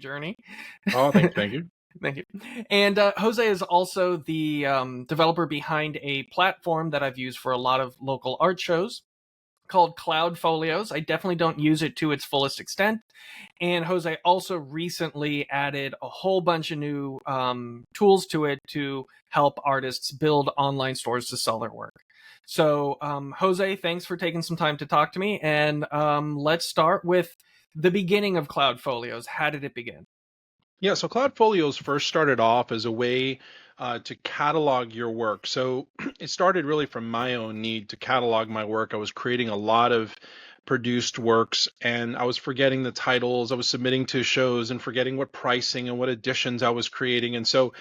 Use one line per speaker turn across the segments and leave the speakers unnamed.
Journey.
Oh, thank you.
Thank you. And Jose is also the developer behind a platform that I've used for a lot of local art shows called Cloudfolios. I definitely don't use it to its fullest extent. And Jose also recently added a whole bunch of new tools to it to help artists build online stores to sell their work. So, Jose, thanks for taking some time to talk to me. And let's start with the beginning of Cloudfolios. How did it begin?
Yeah, so Cloudfolios first started off as a way to catalog your work. So it started really from my own need to catalog my work. I was creating a lot of produced works and I was forgetting the titles. I was submitting to shows and forgetting what pricing and what editions I was creating. And so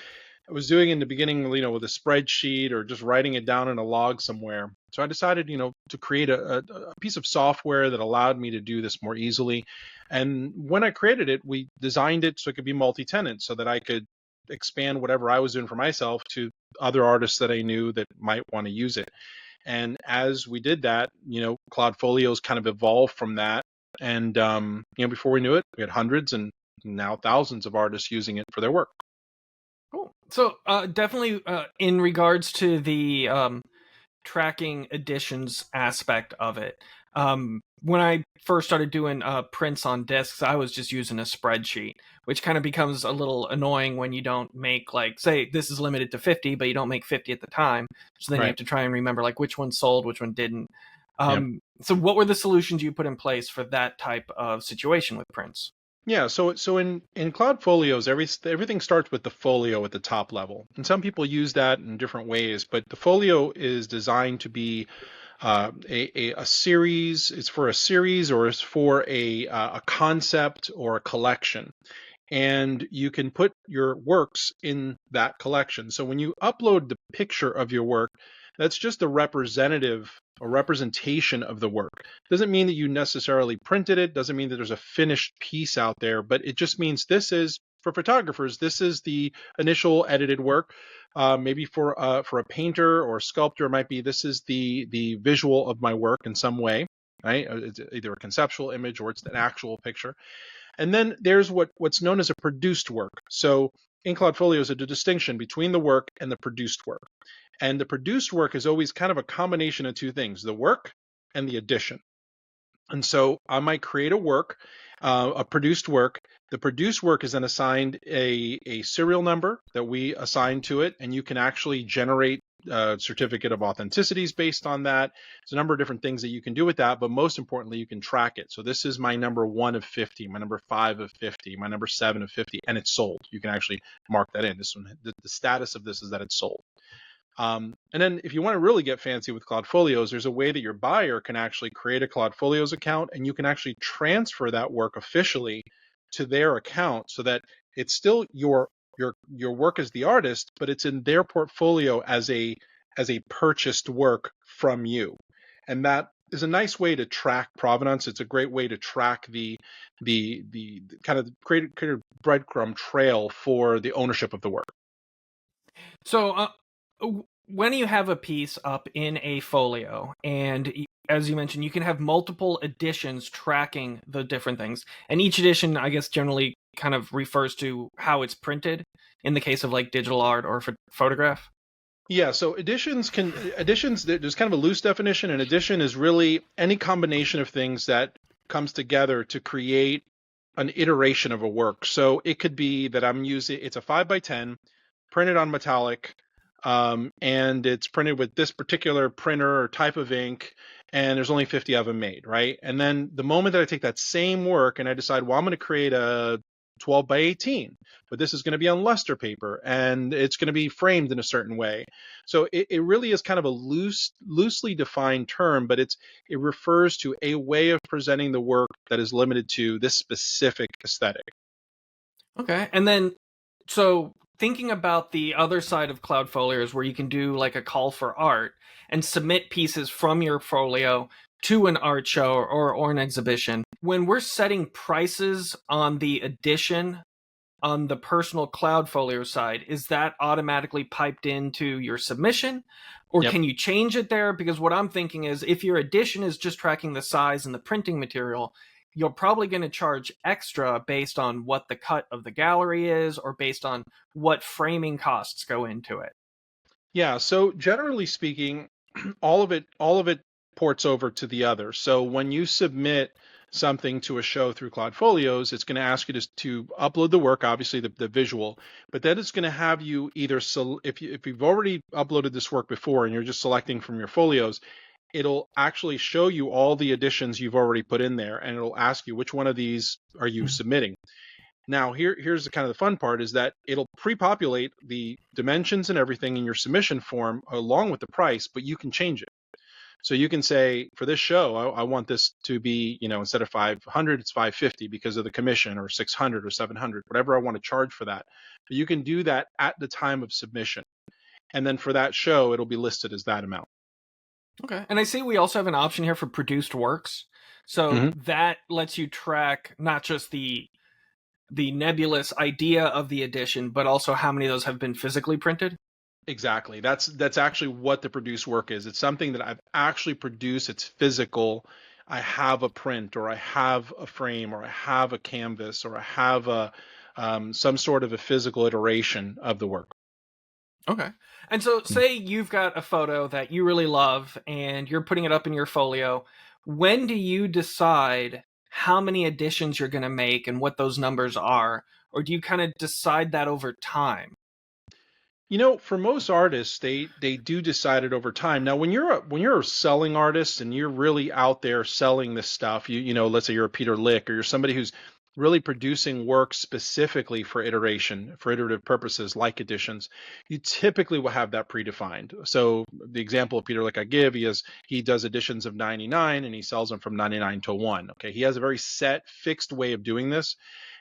I was doing in the beginning, with a spreadsheet or just writing it down in a log somewhere. So I decided, to create a piece of software that allowed me to do this more easily. And when I created it, we designed it so it could be multi-tenant so that I could expand whatever I was doing for myself to other artists that I knew that might want to use it. And as we did that, Cloudfolios kind of evolved from that. And, before we knew it, we had hundreds and now thousands of artists using it for their work.
Cool. So definitely in regards to the tracking editions aspect of it, when I first started doing prints on discs, I was just using a spreadsheet, which kind of becomes a little annoying when you don't make, like, say this is limited to 50, but you don't make 50 at the time. So then you have to try and remember like which one sold, which one didn't.
Yep.
So what were the solutions you put in place for that type of situation with prints?
Yeah, so in Cloudfolios, everything starts with the folio at the top level, and some people use that in different ways. But the folio is designed to be a series. It's for a series, or it's for a concept or a collection, and you can put your works in that collection. So when you upload the picture of your work, that's just a representation of the work. Doesn't mean that you necessarily printed it, doesn't mean that there's a finished piece out there, but it just means this is, for photographers, this is the initial edited work. Maybe for a painter or a sculptor, it might be this is the visual of my work in some way, right? It's either a conceptual image or it's an actual picture. And then there's what's known as a produced work. So in Cloudfolios, there's a distinction between the work and the produced work. And the produced work is always kind of a combination of two things, the work and the edition. And so I might create a work, a produced work. The produced work is then assigned a serial number that we assign to it, and you can actually generate a certificate of authenticities based on that. There's a number of different things that you can do with that, but most importantly, you can track it. So this is my number 1 of 50, my number 5 of 50, my number 7 of 50, and it's sold. You can actually mark that in. This one, the status of this is that it's sold. And then if you want to really get fancy with Cloudfolios, there's a way that your buyer can actually create a Cloudfolios account, and you can actually transfer that work officially to their account so that it's still your work as the artist, but it's in their portfolio as a purchased work from you. And that is a nice way to track provenance. It's a great way to track the kind of create a breadcrumb trail for the ownership of the work.
So when you have a piece up in a folio, and as you mentioned, you can have multiple editions tracking the different things, and each edition, I guess, generally kind of refers to how it's printed in the case of like digital art or photograph.
Yeah, so editions, there's kind of a loose definition. An edition is really any combination of things that comes together to create an iteration of a work. So it could be that it's a 5x10 printed on metallic, and it's printed with this particular printer or type of ink, and there's only 50 of them made, right? And then the moment that I take that same work and I decide, well, I'm going to create a 12x18, but this is going to be on luster paper and it's going to be framed in a certain way. So it really is kind of a loosely defined term, but it refers to a way of presenting the work that is limited to this specific aesthetic.
Okay, and then so thinking about the other side of Cloudfolios where you can do like a call for art and submit pieces from your folio to an art show or an exhibition. When we're setting prices on the edition on the personal Cloudfolio side, is that automatically piped into your submission? Or
Yep.
can you change it there? Because what I'm thinking is if your edition is just tracking the size and the printing material, you're probably going to charge extra based on what the cut of the gallery is or based on what framing costs go into it.
Yeah, so generally speaking, all of it ports over to the other. So when you submit something to a show through Cloudfolios, it's going to ask you to upload the work, obviously the visual, but then it's going to have you either if you've already uploaded this work before and you're just selecting from your folios, it'll actually show you all the additions you've already put in there, and it'll ask you which one of these are you submitting. Now, here's the kind of the fun part is that it'll pre-populate the dimensions and everything in your submission form along with the price, but you can change it. So you can say for this show, I want this to be, instead of 500, it's 550 because of the commission, or 600 or 700, whatever I want to charge for that. But you can do that at the time of submission. And then for that show, it'll be listed as that amount.
Okay. And I see we also have an option here for produced works. So
Mhm.
that lets you track not just the nebulous idea of the edition, but also how many of those have been physically printed.
Exactly. That's actually what the produced work is. It's something that I've actually produced. It's physical. I have a print, or I have a frame, or I have a canvas, or I have a some sort of a physical iteration of the work.
Okay. And so, say you've got a photo that you really love and you're putting it up in your folio. When do you decide how many editions you're going to make and what those numbers are? Or do you kind of decide that over time?
For most artists, they do decide it over time. Now, when you're a selling artist and you're really out there selling this stuff, let's say you're a Peter Lick, or you're somebody who's really producing work specifically for iterative purposes like editions, you typically will have that predefined. So the example of Peter Lick I give, he does editions of 99 and he sells them from 99 to 1. Okay, he has a very set, fixed way of doing this.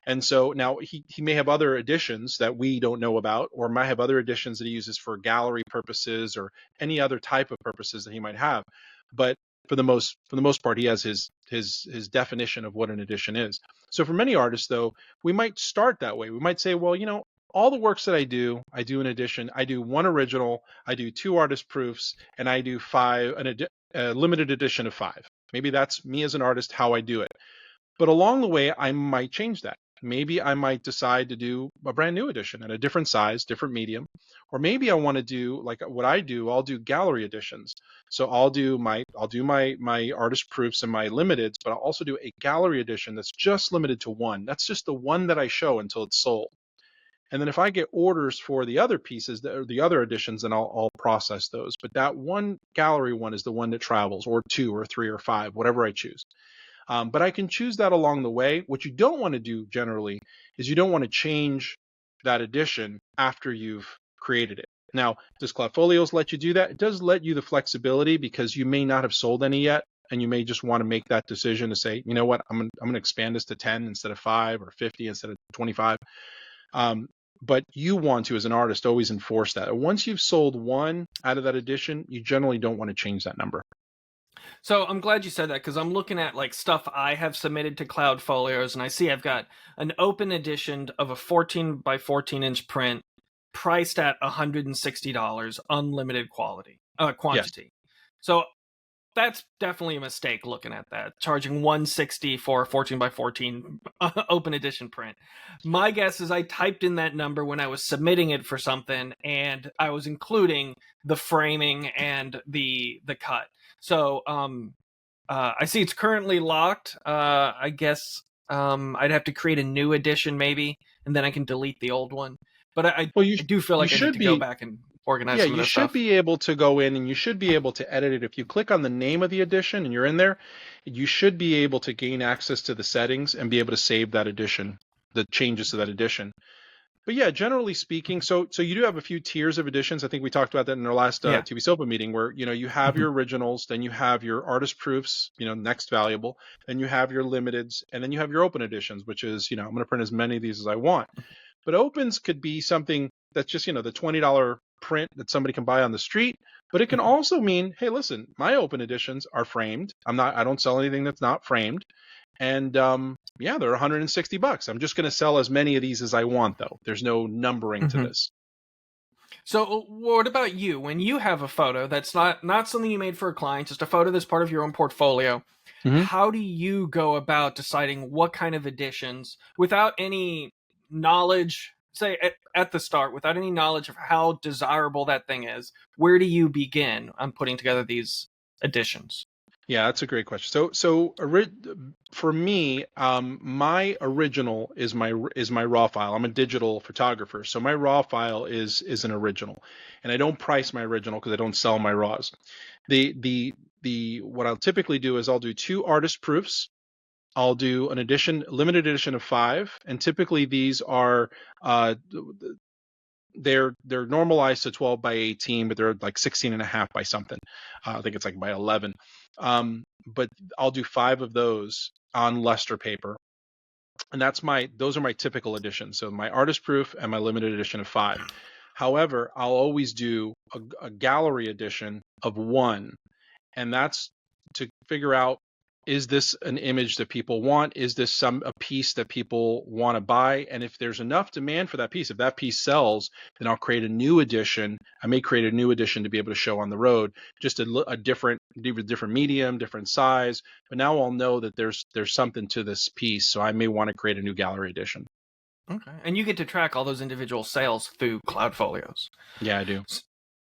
And so now he may have other additions that we don't know about, or might have other additions that he uses for gallery purposes or any other type of purposes that he might have. But for the most part, he has his definition of what an addition is. So for many artists, though, we might start that way. We might say, well, all the works that I do an addition. I do one original, I do two artist proofs, and I do a limited edition of 5. Maybe that's me as an artist, how I do it. But along the way, I might change that. Maybe I might decide to do a brand new edition at a different size, different medium. Or maybe I want to do like what I do, I'll do gallery editions. So I'll do my artist proofs and my limiteds, but I'll also do a gallery edition that's just limited to one. That's just the one that I show until it's sold. And then if I get orders for the other pieces, the other editions, then I'll process those. But that one gallery one is the one that travels, or 2 or 3 or 5, whatever I choose. But I can choose that along the way. What you don't want to do generally is you don't want to change that edition after you've created it. Now, does Cloudfolios let you do that? It does let you the flexibility, because you may not have sold any yet, and you may just want to make that decision to say, you know what, I'm going to expand this to 10 instead of 5, or 50 instead of 25. But you want to, as an artist, always enforce that. Once you've sold one out of that edition, you generally don't want to change that number.
So I'm glad you said that because I'm looking at like stuff I have submitted to Cloudfolios, and I see I've got an open edition of a 14 by 14 inch print priced at $160, unlimited
Yes.
quantity. So that's definitely a mistake looking at that, charging 160 for a 14 by 14 open edition print. My guess is I typed in that number when I was submitting it for something, and I was including the framing and the cut. So I see it's currently locked. I guess I'd have to create a new edition maybe, and then I can delete the old one. But
Well,
I do feel
you
like I need
should
to go
be.
back and organize
Yeah,
some of
you
this
should
stuff.
be able to go in and you should be able to edit it. If you click on the name of the edition and you're in there, you should be able to gain access to the settings and be able to save that edition, the changes to that edition. But yeah, generally speaking, so you do have a few tiers of editions. I think we talked about that in our last
Yeah.
TV Sopa meeting, where you have
Mhm.
your originals, then you have your artist proofs, next valuable, then you have your limiteds, and then you have your open editions, which is I'm going to print as many of these as I want. But opens could be something that's just, the $20 print that somebody can buy on the street. But it can also mean, hey, listen, my open editions are framed. I don't sell anything that's not framed. And yeah, they're $160. I'm just going to sell as many of these as I want, though. There's no numbering to this.
So, what about you? When you have a photo that's not something you made for a client, just a photo that's part of your own portfolio,
Mm-hmm.
how do you go about deciding what kind of editions without any knowledge, say at the start, without any knowledge of how desirable that thing is? Where do you begin on putting together these editions?
Yeah, that's a great question. For me, my original is my raw file. I'm a digital photographer, so my raw file is an original, and I don't price my original because I don't sell my raws. The what I'll typically do is I'll do 2 artist proofs. I'll do an limited edition of 5, and typically these are uh, they're normalized to 12 by 18, but they're like 16 and a half by something. I think it's like by 11. But I'll do 5 of those on luster paper, and those are my typical editions. So my artist proof and my limited edition of 5. However, I'll always do a gallery edition of 1, and that's to figure out, is this an image that people want? Is this a piece that people want to buy? And if there's enough demand for that piece, if that piece sells, then I'll create a new edition. I may create a new edition to be able to show on the road, just a different medium, different size. But now I'll know that there's something to this piece, so I may want to create a new gallery edition.
Okay, and you get to track all those individual sales through Cloudfolios.
Yeah, I do.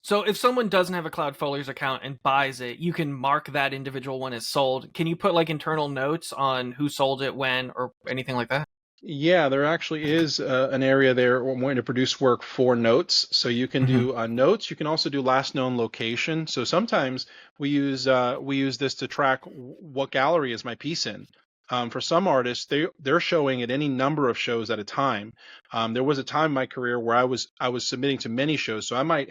So if someone doesn't have a Cloudfolios account and buys it, you can mark that individual one as sold. Can you put like internal notes on who sold it, when, or anything like that?
Yeah, there actually is an area there wanting to produce work for notes. So you can do notes. You can also do last known location. So sometimes we use this to track what gallery is my piece in. For some artists, they're showing at any number of shows at a time. There was a time in my career where I was submitting to many shows, so I might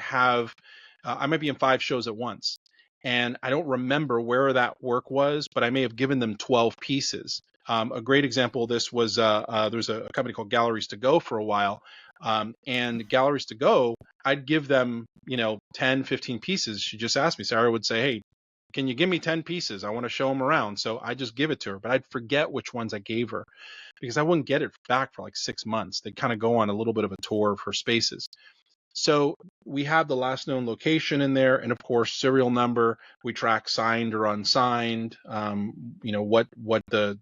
be in 5 shows at once, and I don't remember where that work was, but I may have given them 12 pieces. A great example of this was there's a company called Galleries to Go for a while, and Galleries to Go, I'd give them 10, 15 pieces. She just asked me. Sarah would say, "Hey, can you give me 10 pieces? I want to show them around." So I just give it to her, but I'd forget which ones I gave her because I wouldn't get it back for like 6 months. They'd kind of go on a little bit of a tour of her spaces. So we have the last known location in there, and of course serial number. We track signed or unsigned. What the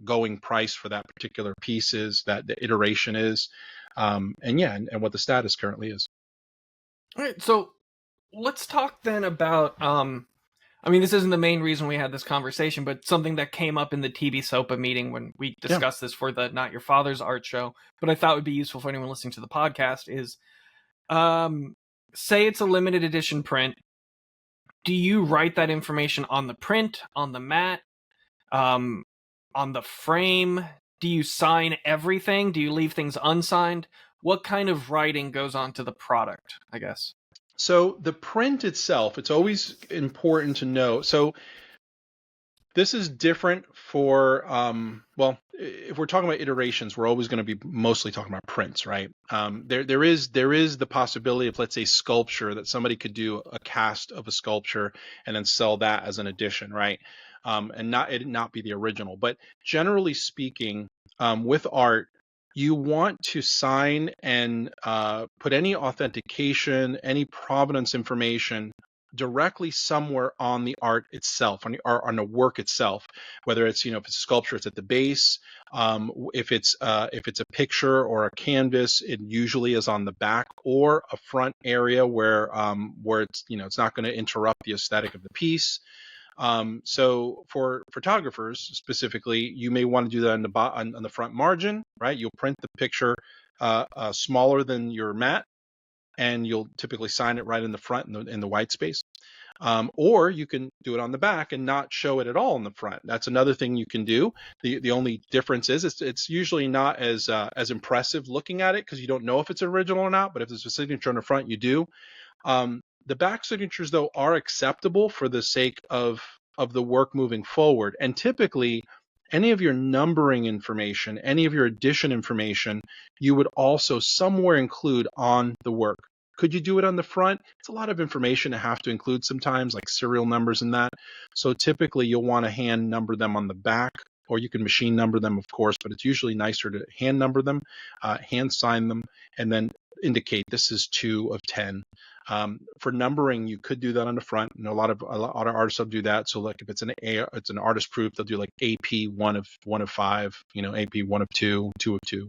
going price for that particular piece is, that the iteration is, and what the status currently is.
All right, so let's talk then about this isn't the main reason we had this conversation, but something that came up in the TV SOPA meeting when we discussed this for the Not Your Father's Art Show, but I thought would be useful for anyone listening to the podcast is, say it's a limited edition print. Do you write that information on the print, on the mat, on the frame? Do you sign everything? Do you leave things unsigned? What kind of writing goes onto the product, I guess?
So the print itself, it's always important to know. So this is different for, if we're talking about iterations, we're always going to be mostly talking about prints, right? There is the possibility of, let's say, sculpture, that somebody could do a cast of a sculpture and then sell that as an edition, right? And not be the original. But generally speaking, with art, you want to sign and put any authentication, any provenance information directly somewhere on the art itself, on the work itself. Whether it's if it's sculpture, it's at the base. If it's a picture or a canvas, it usually is on the back or a front area where it's not going to interrupt the aesthetic of the piece. So for photographers specifically, you may want to do that on the front margin, right? You'll print the picture smaller than your mat, and you'll typically sign it right in the front in the white space. Or you can do it on the back and not show it at all in the front. That's another thing you can do. The only difference is it's usually not as impressive looking at it because you don't know if it's original or not. But if there's a signature on the front, you do. The back signatures, though, are acceptable for the sake of the work moving forward. And typically, any of your numbering information, any of your edition information, you would also somewhere include on the work. Could you do it on the front? It's a lot of information to have to include sometimes, like serial numbers and that. So typically you'll want to hand number them on the back, or you can machine number them, of course, but it's usually nicer to hand number them, hand sign them, and then indicate this is 2 of 10. For numbering, you could do that on the front, and a lot of artists will do that. So, like if it's an artist proof, they'll do like AP 1 of 5, AP 1 of 2, 2 of 2,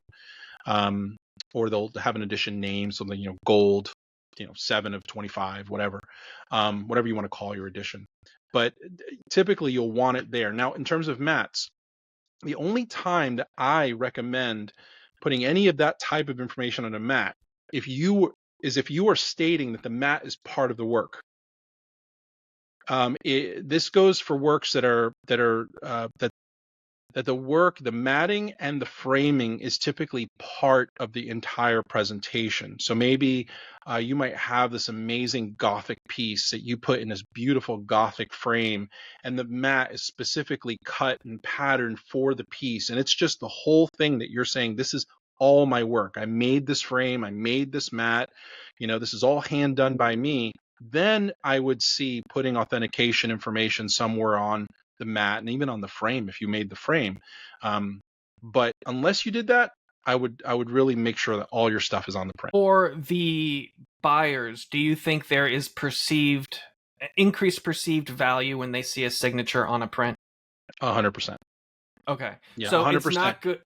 or they'll have an edition name, something gold, 7 of 25, whatever you want to call your edition. But typically, you'll want it there. Now, in terms of mats, the only time that I recommend putting any of that type of information on a mat, if you are stating that the mat is part of the work. This goes for works that the work, the matting and the framing is typically part of the entire presentation. So maybe you might have this amazing Gothic piece that you put in this beautiful Gothic frame, and the mat is specifically cut and patterned for the piece. And it's just the whole thing that you're saying, this is all my work. I made this frame, I made this mat, this is all hand done by me. Then I would see putting authentication information somewhere on the mat and even on the frame if you made the frame. But unless you did that, I would really make sure that all your stuff is on the print.
For the buyers, do you think there is increased perceived value when they see a signature on a print?
100%.
Okay.
Yeah,
so
100%.
It's not good.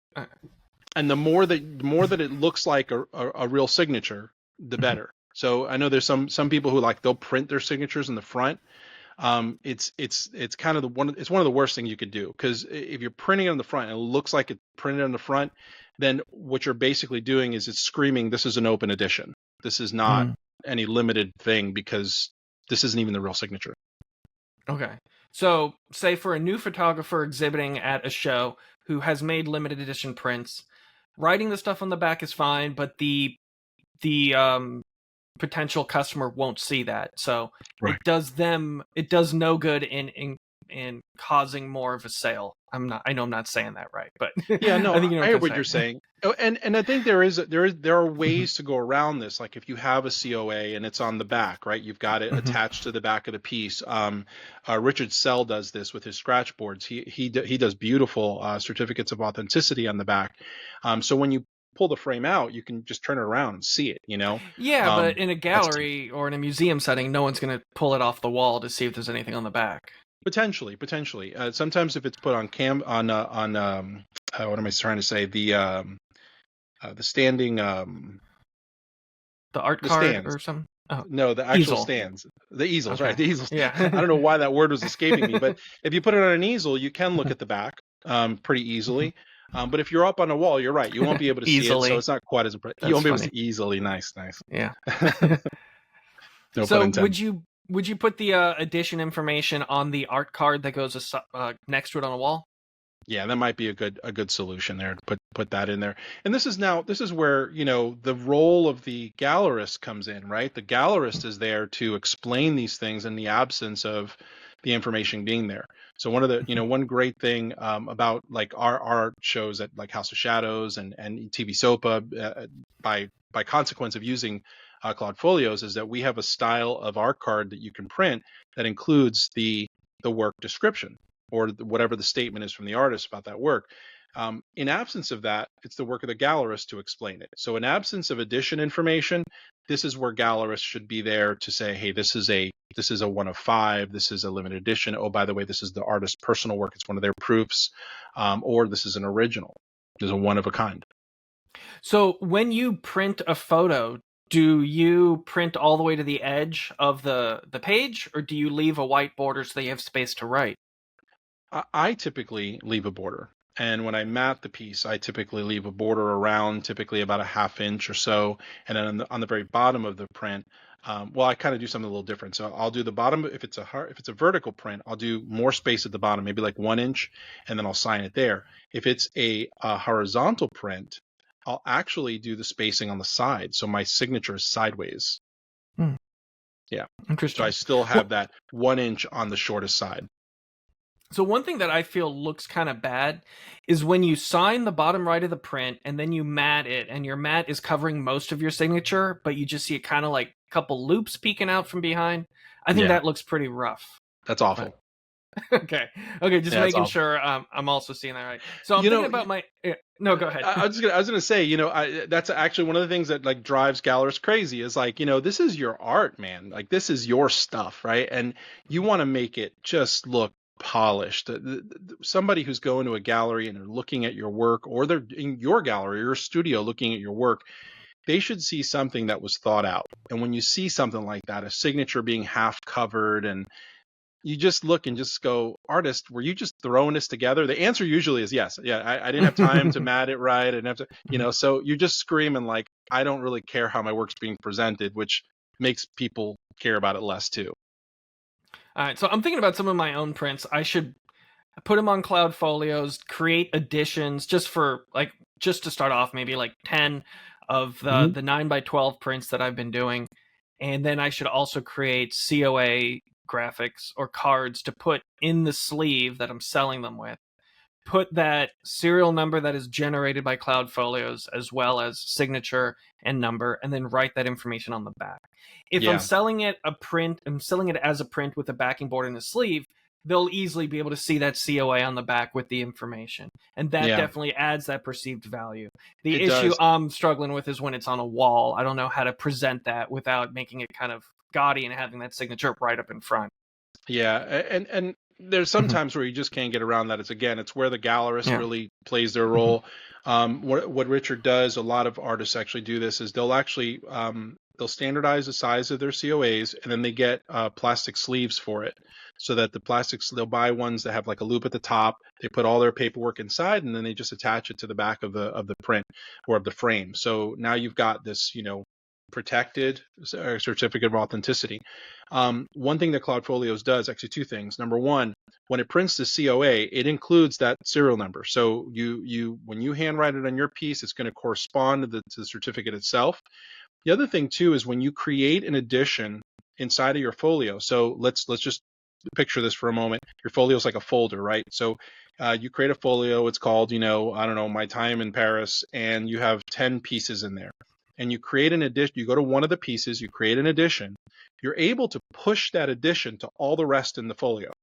And the more that it looks like a real signature, the better. So I know there's some people who they'll print their signatures in the front. It's kind of one of the worst things you could do, because if you're printing it on the front and it looks like it's printed on the front, then what you're basically doing is it's screaming, this is an open edition. This is not any limited thing, because this isn't even the real signature.
Okay. So say for a new photographer exhibiting at a show who has made limited edition prints, writing the stuff on the back is fine, but the potential customer won't see that. So
Right.
it does no good in causing more of a sale. I know I'm not saying that right, but
yeah, no,
I think
I hear what you're saying. Oh, and I think there are ways to go around this. Like if you have a COA and it's on the back, right? You've got it attached to the back of the piece. Richard Sell does this with his scratch boards. He does beautiful certificates of authenticity on the back. So when you pull the frame out, you can just turn it around and see it.
Yeah, but in a gallery or in a museum setting, no one's going to pull it off the wall to see if there's anything on the back.
Potentially. Sometimes if it's put on what am I trying to say? The standing
the art
the
card
stands.
or something. Oh,
no, the actual
easel.
stands. The easels,
Okay.
right? The easels.
Yeah.
I don't know why that word was escaping me, but if you put it on an easel, you can look at the back pretty easily. But if you're up on a wall, you're right. You won't be able to see it, so it's not quite as impressive. You won't be able to see easily. Nice.
Yeah.
No
so
pun intended.
would you put the edition information on the art card that goes next to it on a wall?
Yeah, that might be a good solution there, to put that in there. And this is where, the role of the gallerist comes in, right? The gallerist is there to explain these things in the absence of the information being there. So one great thing about like our art shows at like House of Shadows and TV SOPA, by consequence of using Cloudfolios, is that we have a style of art card that you can print that includes the work description, or whatever the statement is from the artist about that work. In absence of that, it's the work of the gallerist to explain it. So in absence of edition information, this is where gallerists should be there to say, hey, this is a 1 of 5, this is a limited edition. Oh, by the way, this is the artist's personal work. It's one of their proofs, or this is an original. This is a one of a kind.
So when you print a photo, do you print all the way to the edge of the page, or do you leave a white border so that you have space to write?
I typically leave a border. And when I mat the piece, I typically leave a border around, typically about a 1/2 inch or so. And then on the very bottom of the print, I kind of do something a little different. So I'll do the bottom. If it's a vertical print, I'll do more space at the bottom, maybe like 1 inch, and then I'll sign it there. If it's a horizontal print, I'll actually do the spacing on the side, so my signature is sideways. Yeah.
Interesting.
So I still have that 1 inch on the shortest side.
So one thing that I feel looks kind of bad is when you sign the bottom right of the print and then you mat it, and your mat is covering most of your signature, but you just see it kind of like a couple loops peeking out from behind. I think
Yeah,
that looks pretty rough.
that's
But
awful.
okay, okay, just
Yeah, it's
making
awful.
sure I'm also seeing that right. So I'm
You
thinking
know,
about my. No, go ahead.
I was gonna say, that's actually one of the things that like drives gallerists crazy is like, this is your art, man. Like this is your stuff, right? And you want to make it just look polished. Somebody who's going to a gallery and they're looking at your work, or they're in your gallery or your studio looking at your work, they should see something that was thought out. And when you see something like that, a signature being half covered, and you just look and just go, artist, were you just throwing this together? The answer usually is yes. Yeah, I didn't have time to mat it right. I didn't have to, so you're just screaming like, I don't really care how my work's being presented, which makes people care about it less too.
All right, so I'm thinking about some of my own prints. I should put them on Cloudfolios, create editions just to start off, maybe like 10 of
Hmm.
the 9 by 12 prints that I've been doing, and then I should also create COA graphics or cards to put in the sleeve that I'm selling them with. Put that serial number that is generated by Cloudfolios as well as signature and number, and then write that information on the back. If I'm
Yeah.
selling it I'm selling it as a print with a backing board and a sleeve, they'll easily be able to see that COA on the back with the information. And that
Yeah.
definitely adds that perceived value. The
It
issue
does.
I'm struggling with is when it's on a wall. I don't know how to present that without making it kind of gaudy and having that signature right up in front.
Yeah. And there's some times where you just can't get around that. It's where the gallerist
Yeah.
really plays their role. What Richard does, a lot of artists actually do this, is they'll standardize the size of their COAs, and then they get plastic sleeves for it, so that they'll buy ones that have like a loop at the top. They put all their paperwork inside, and then they just attach it to the back of the print or of the frame. So now you've got this, protected certificate of authenticity. One thing that Cloudfolios does, actually two things. Number one, when it prints the COA, it includes that serial number. So when you handwrite it on your piece, it's going to correspond to the certificate itself. The other thing too is when you create an edition inside of your folio. So let's just picture this for a moment. Your folio is like a folder, right? So you create a folio. It's called, I don't know, My Time in Paris, and you have 10 pieces in there. And you create an edition. You go to one of the pieces, you create an edition. You're able to push that edition to all the rest in the folio.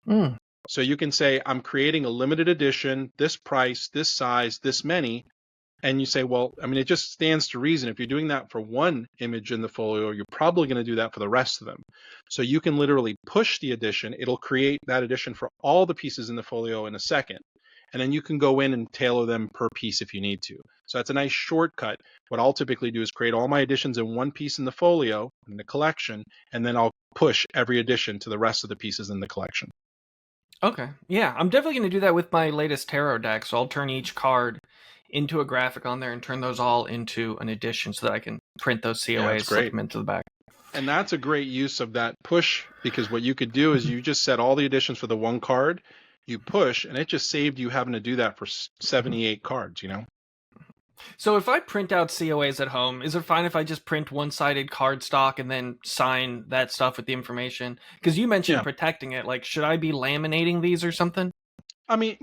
Mm.
So you can say, I'm creating a limited edition, this price, this size, this many. And you say, well, I mean, it just stands to reason. If you're doing that for one image in the folio, you're probably going to do that for the rest of them. So you can literally push the edition. It'll create that edition for all the pieces in the folio in a second. And then you can go in and tailor them per piece if you need to. So that's a nice shortcut. What I'll typically do is create all my editions in one piece in the folio, in the collection, and then I'll push every edition to the rest of the pieces in the collection.
Okay. Yeah, I'm definitely going to do that with my latest tarot deck. So I'll turn each card into a graphic on there and turn those all into an edition so that I can print those
Yeah, that's
COAs, slip
great.
them into the back.
And that's a great use of that push, because what you could do is you just set all the editions for the one card, you push, and it just saved you having to do that for 78 cards.
So if I print out COAs at home, is it fine if I just print one-sided cardstock and then sign that stuff with the information? Because you mentioned
Yeah.
protecting it. Like, should I be laminating these or something?
I mean,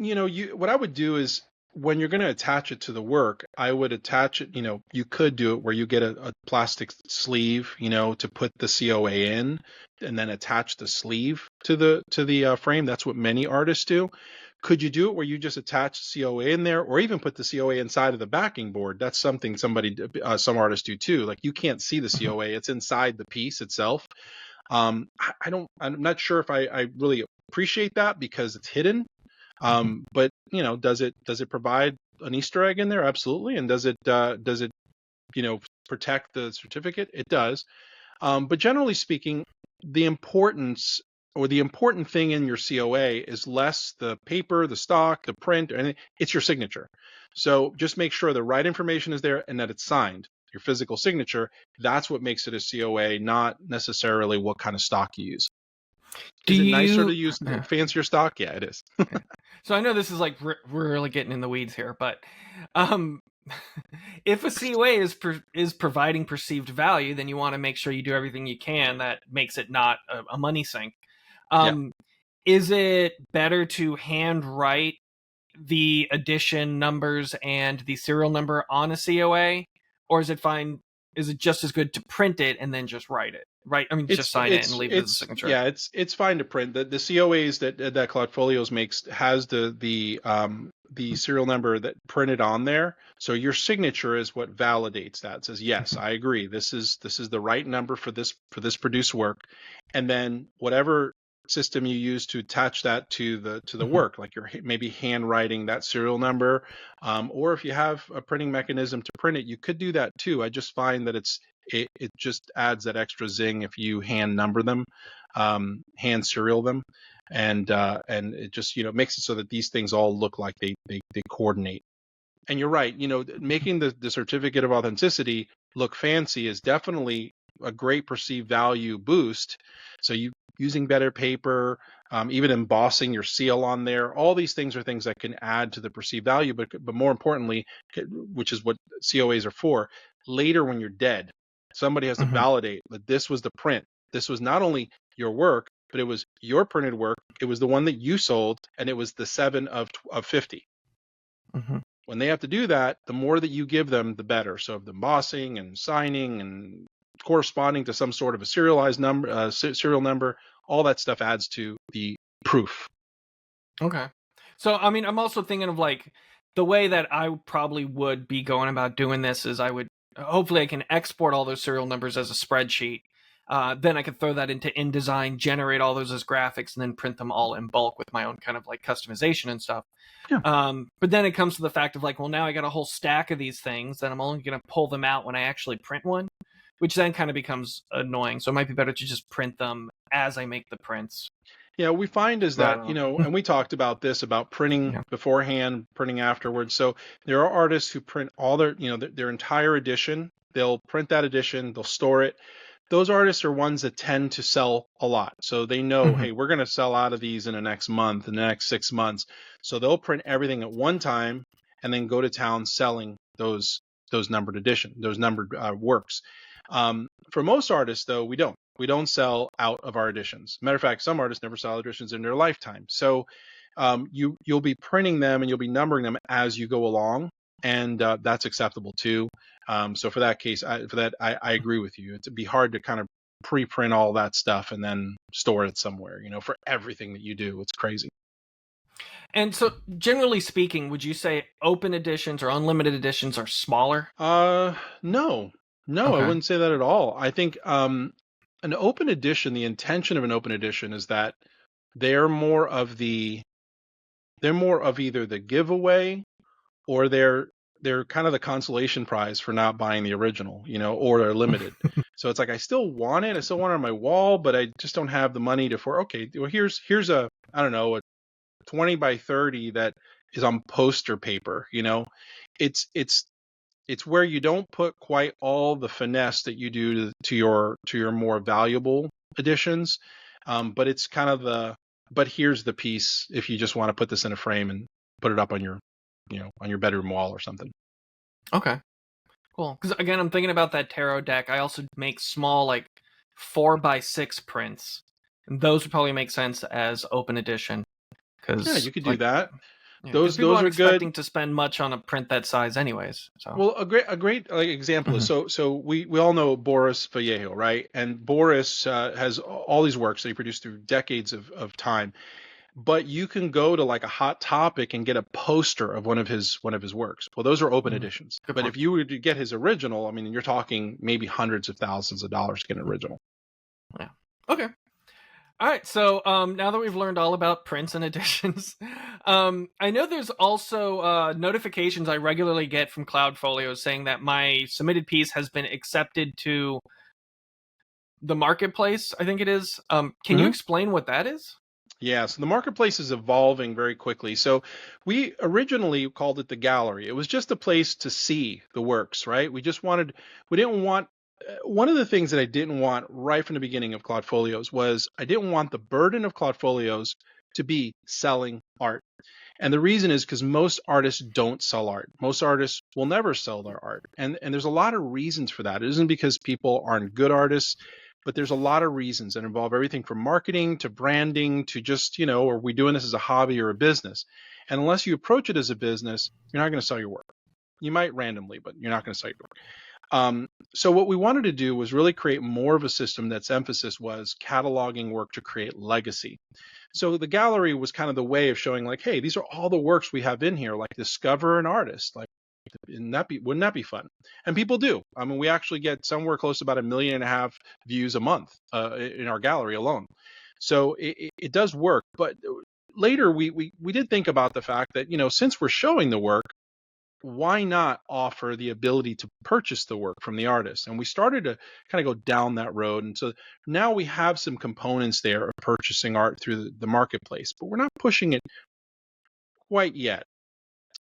what I would do is when you're going to attach it to the work, I would attach it, you could do it where you get a plastic sleeve, to put the COA in, and then attach the sleeve to the frame. That's what many artists do. Could you do it where you just attach the COA in there, or even put the COA inside of the backing board? That's something some artists do too. Like you can't see the COA; it's inside the piece itself. I'm not sure if I really appreciate that because it's hidden. But does it provide an Easter egg in there? Absolutely. And does it protect the certificate? It does. But generally speaking, the importance or the important thing in your COA is less the paper, the stock, the print, or anything. It's your signature. So just make sure the right information is there and that it's signed. Your physical signature. That's what makes it a COA, not necessarily what kind of stock you use.
Do
Is it nicer to
you?
use
Yeah.
fancier stock? Yeah, it is.
So I know this is like we're really getting in the weeds here, but um, if a COA is providing perceived value, then you want to make sure you do everything you can that makes it not a money sink.
Yeah.
Um, is it better to handwrite the edition numbers and the serial number on a COA, or is it fine? Is it just as good to print it and then just write it? Right? I mean, just sign it and leave it as a signature.
Yeah, it's fine to print. The COAs that Cloudfolios makes has the serial number that printed on there. So your signature is what validates that. It says, yes, I agree. This is the right number for this produced work. And then whatever system you use to attach that to the work, like you're maybe handwriting that serial number, or if you have a printing mechanism to print it, you could do that too. I just find that it just adds that extra zing if you hand number them, hand serial them, and it just makes it so that these things all look like they coordinate. And you're right, making the certificate of authenticity look fancy is definitely a great perceived value boost. So you using better paper, even embossing your seal on there, all these things are things that can add to the perceived value. But more importantly, which is what COAs are for, later when you're dead, somebody has to validate that this was the print. This was not only your work, but it was your printed work. It was the one that you sold, and it was the 7 of 50. When they have to do that, the more that you give them, the better. So the embossing and signing and corresponding to some sort of a serialized number, serial number, all that stuff adds to the proof.
Okay. So, I mean, I'm also thinking of like the way that I probably would be going about doing this is hopefully I can export all those serial numbers as a spreadsheet. Then I could throw that into InDesign, generate all those as graphics, and then print them all in bulk with my own kind of like customization and stuff.
Yeah.
But then it comes to the fact of like, well, now I got a whole stack of these things, and I'm only going to pull them out when I actually print one, which then kind of becomes annoying. So it might be better to just print them as I make the prints.
Yeah, we find is that, and we talked about this, about printing beforehand, printing afterwards. So there are artists who print all their entire edition. They'll print that edition, they'll store it. Those artists are ones that tend to sell a lot. So they know, hey, we're going to sell out of these in the next month, in the next 6 months. So they'll print everything at one time and then go to town selling those numbered works. For most artists, though, we don't sell out of our editions. Matter of fact, some artists never sell editions in their lifetime. So you'll be printing them and you'll be numbering them as you go along, and that's acceptable too. So for that case, I agree with you. It'd be hard to kind of pre-print all that stuff and then store it somewhere. For everything that you do, it's crazy.
And so, generally speaking, would you say open editions or unlimited editions are smaller?
No, I wouldn't say that at all. I think an open edition, the intention of an open edition is that they're more of either the giveaway, or they're kind of the consolation prize for not buying the original, or they're limited. So it's like, I still want it on my wall, but I just don't have the money okay, well, here's a, I don't know, a 20 by 30 that is on poster paper. It's where you don't put quite all the finesse that you do to your more valuable editions, but it's kind of but here's the piece if you just want to put this in a frame and put it up on your bedroom wall or something.
Okay, cool. Because again, I'm thinking about that tarot deck. I also make small, like 4x6 prints, and those would probably make sense as open edition.
Yeah, you could do that.
Yeah,
those
people aren't
are
expecting
good
to spend much on a print that size, anyways. So,
well, a great example is so we all know Boris Vallejo, right? And Boris has all these works that he produced through decades of time. But you can go to like a Hot Topic and get a poster of one of his works. Well, those are open editions.
Good
but
point.
If you were to get his original, I mean, you're talking maybe hundreds of thousands of dollars to get an original.
Yeah. Okay. All right. So now that we've learned all about prints and editions, I know there's also notifications I regularly get from Cloudfolios saying that my submitted piece has been accepted to the marketplace, I think it is. Can you explain what that is?
Yeah, so the marketplace is evolving very quickly. So we originally called it the gallery. It was just a place to see the works, right? We didn't want, one of the things that I didn't want right from the beginning of Cloudfolios was I didn't want the burden of Cloudfolios to be selling art. And the reason is because most artists don't sell art. Most artists will never sell their art. And there's a lot of reasons for that. It isn't because people aren't good artists. but there's a lot of reasons that involve everything from marketing to branding to just, are we doing this as a hobby or a business? And unless you approach it as a business, you're not going to sell your work. You might randomly, but you're not going to sell your work. So what we wanted to do was really create more of a system that's emphasis was cataloging work to create legacy. So the gallery was kind of the way of showing like, hey, these are all the works we have in here, like discover an artist. Like, wouldn't that be fun? And people do. I mean, we actually get somewhere close to about 1.5 million views a month in our gallery alone. So it does work. But later we did think about the fact that, since we're showing the work, why not offer the ability to purchase the work from the artist? And we started to kind of go down that road. And so now we have some components there of purchasing art through the marketplace, but we're not pushing it quite yet.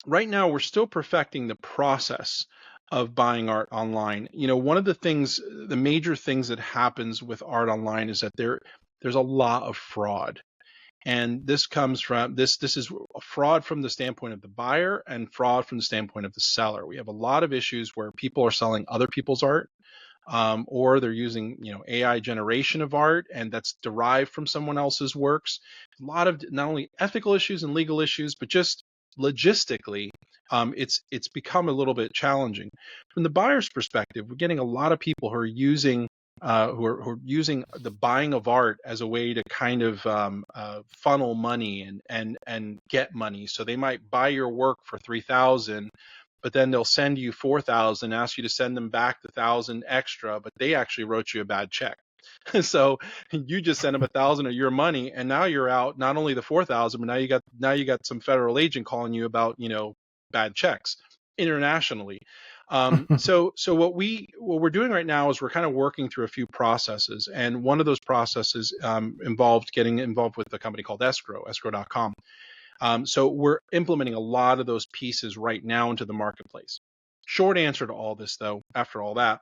Right now, we're still perfecting the process of buying art online. One of the major things that happens with art online is that there's a lot of fraud. And this comes from this is fraud from the standpoint of the buyer and fraud from the standpoint of the seller. We have a lot of issues where people are selling other people's art, or they're using AI generation of art, and that's derived from someone else's works. A lot of not only ethical issues and legal issues, but just logistically, it's become a little bit challenging. From the buyer's perspective, we're getting a lot of people who are using the buying of art as a way to kind of funnel money and get money. So they might buy your work for 3,000, but then they'll send you 4,000, ask you to send them back the 1,000 extra, but they actually wrote you a bad check. So you just send them 1,000 of your money, and now you're out not only the 4,000, but now you got some federal agent calling you about bad checks internationally. So what we're doing right now is we're kind of working through a few processes, and one of those processes involved getting involved with a company called escrow.com. So we're implementing a lot of those pieces right now into the marketplace. Short answer to all this, though, after all that,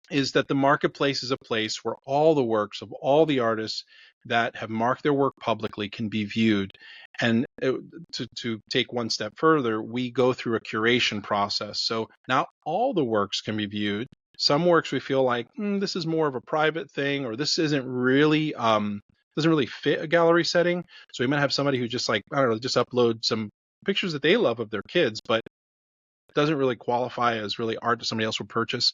is that the marketplace is a place where all the works of all the artists that have marked their work publicly can be viewed. And to take one step further, we go through a curation process. So not all the works can be viewed. Some works we feel like this is more of a private thing, or this isn't really doesn't really fit a gallery setting. So we might have somebody who just just upload some pictures that they love of their kids, but doesn't really qualify as really art that somebody else would purchase,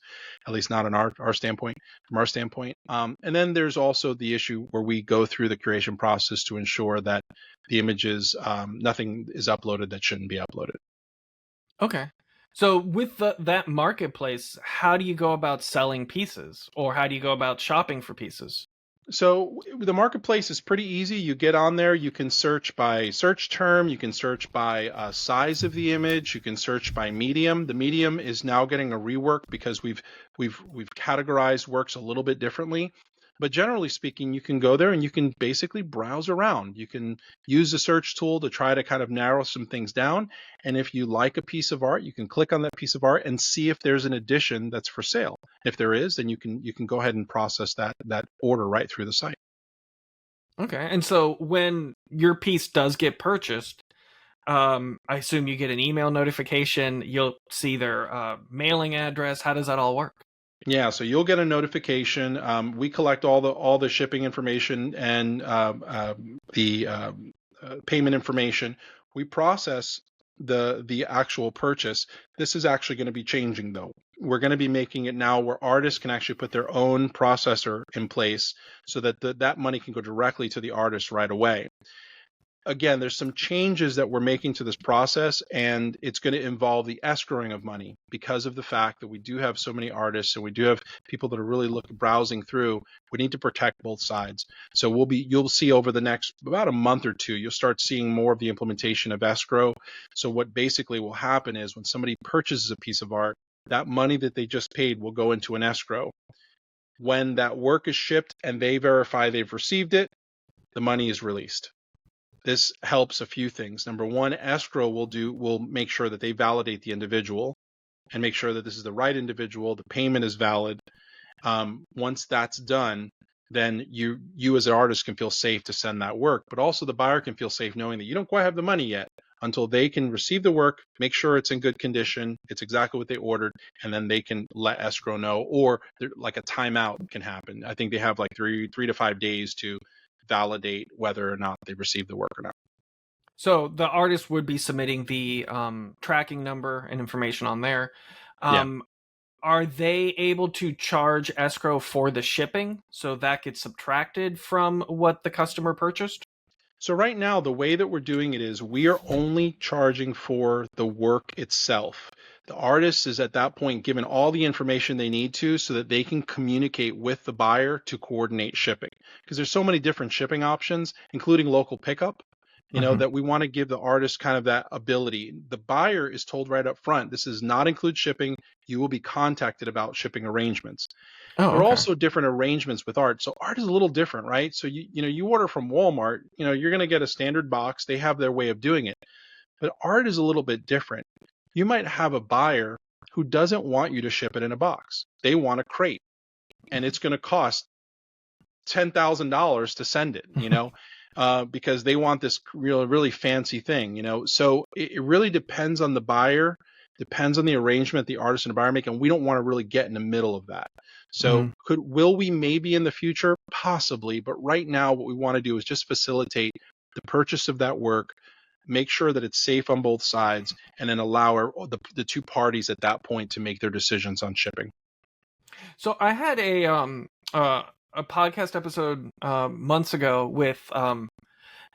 at least not on our standpoint, from our standpoint. And then there's also the issue where we go through the curation process to ensure that the images, nothing is uploaded that shouldn't be uploaded.
Okay. So with that marketplace, how do you go about selling pieces, or how do you go about shopping for pieces?
So the marketplace is pretty easy. You get on there, you can search by search term, you can search by size of the image, you can search by medium. The medium is now getting a rework because we've categorized works a little bit differently. But generally speaking, you can go there and you can basically browse around. You can use the search tool to try to kind of narrow some things down. And if you like a piece of art, you can click on that piece of art and see if there's an edition that's for sale. If there is, then you can go ahead and process that order right through the site.
Okay. And so when your piece does get purchased, I assume you get an email notification. You'll see their mailing address. How does that all work?
Yeah, so you'll get a notification. We collect all the shipping information and the payment information. We process the actual purchase. This is actually going to be changing, though. We're going to be making it now where artists can actually put their own processor in place so that that money can go directly to the artist right away. Again, there's some changes that we're making to this process, and it's going to involve the escrowing of money because of the fact that we do have so many artists and we do have people that are really browsing through. We need to protect both sides. So you'll see over the next about a month or two, you'll start seeing more of the implementation of escrow. So what basically will happen is when somebody purchases a piece of art, that money that they just paid will go into an escrow. When that work is shipped and they verify they've received it, the money is released. This helps a few things. Number one, escrow will make sure that they validate the individual and make sure that this is the right individual, the payment is valid. Once that's done, then you as an artist can feel safe to send that work, but also the buyer can feel safe knowing that you don't quite have the money yet until they can receive the work, make sure it's in good condition, it's exactly what they ordered, and then they can let escrow know, or like a timeout can happen. I think they have like 3 to 5 days to validate whether or not they received the work or not.
So the artist would be submitting the tracking number and information on there.
Yeah.
Um, are they able to charge escrow for the shipping so that gets subtracted from what the customer purchased?
So right now, the way that we're doing it is we are only charging for the work itself. The artist is at that point given all the information they need to so that they can communicate with the buyer to coordinate shipping. Because there's so many different shipping options, including local pickup,
Mm-hmm.
that we want to give the artist kind of that ability. The buyer is told right up front, this does not include shipping. You will be contacted about shipping arrangements.
Oh,
There are
okay.
also different arrangements with art. So art is a little different, right? So you order from Walmart, you're going to get a standard box. They have their way of doing it. But art is a little bit different. You might have a buyer who doesn't want you to ship it in a box. They want a crate, and it's going to cost $10,000 to send it, because they want this really fancy thing, So it really depends on the buyer, depends on the arrangement the artist and the buyer make, and we don't want to really get in the middle of that. So
Mhm.
will we maybe in the future? Possibly, but right now what we want to do is just facilitate the purchase of that work, make sure that it's safe on both sides, and then allow the two parties at that point to make their decisions on shipping.
So I had a podcast episode months ago with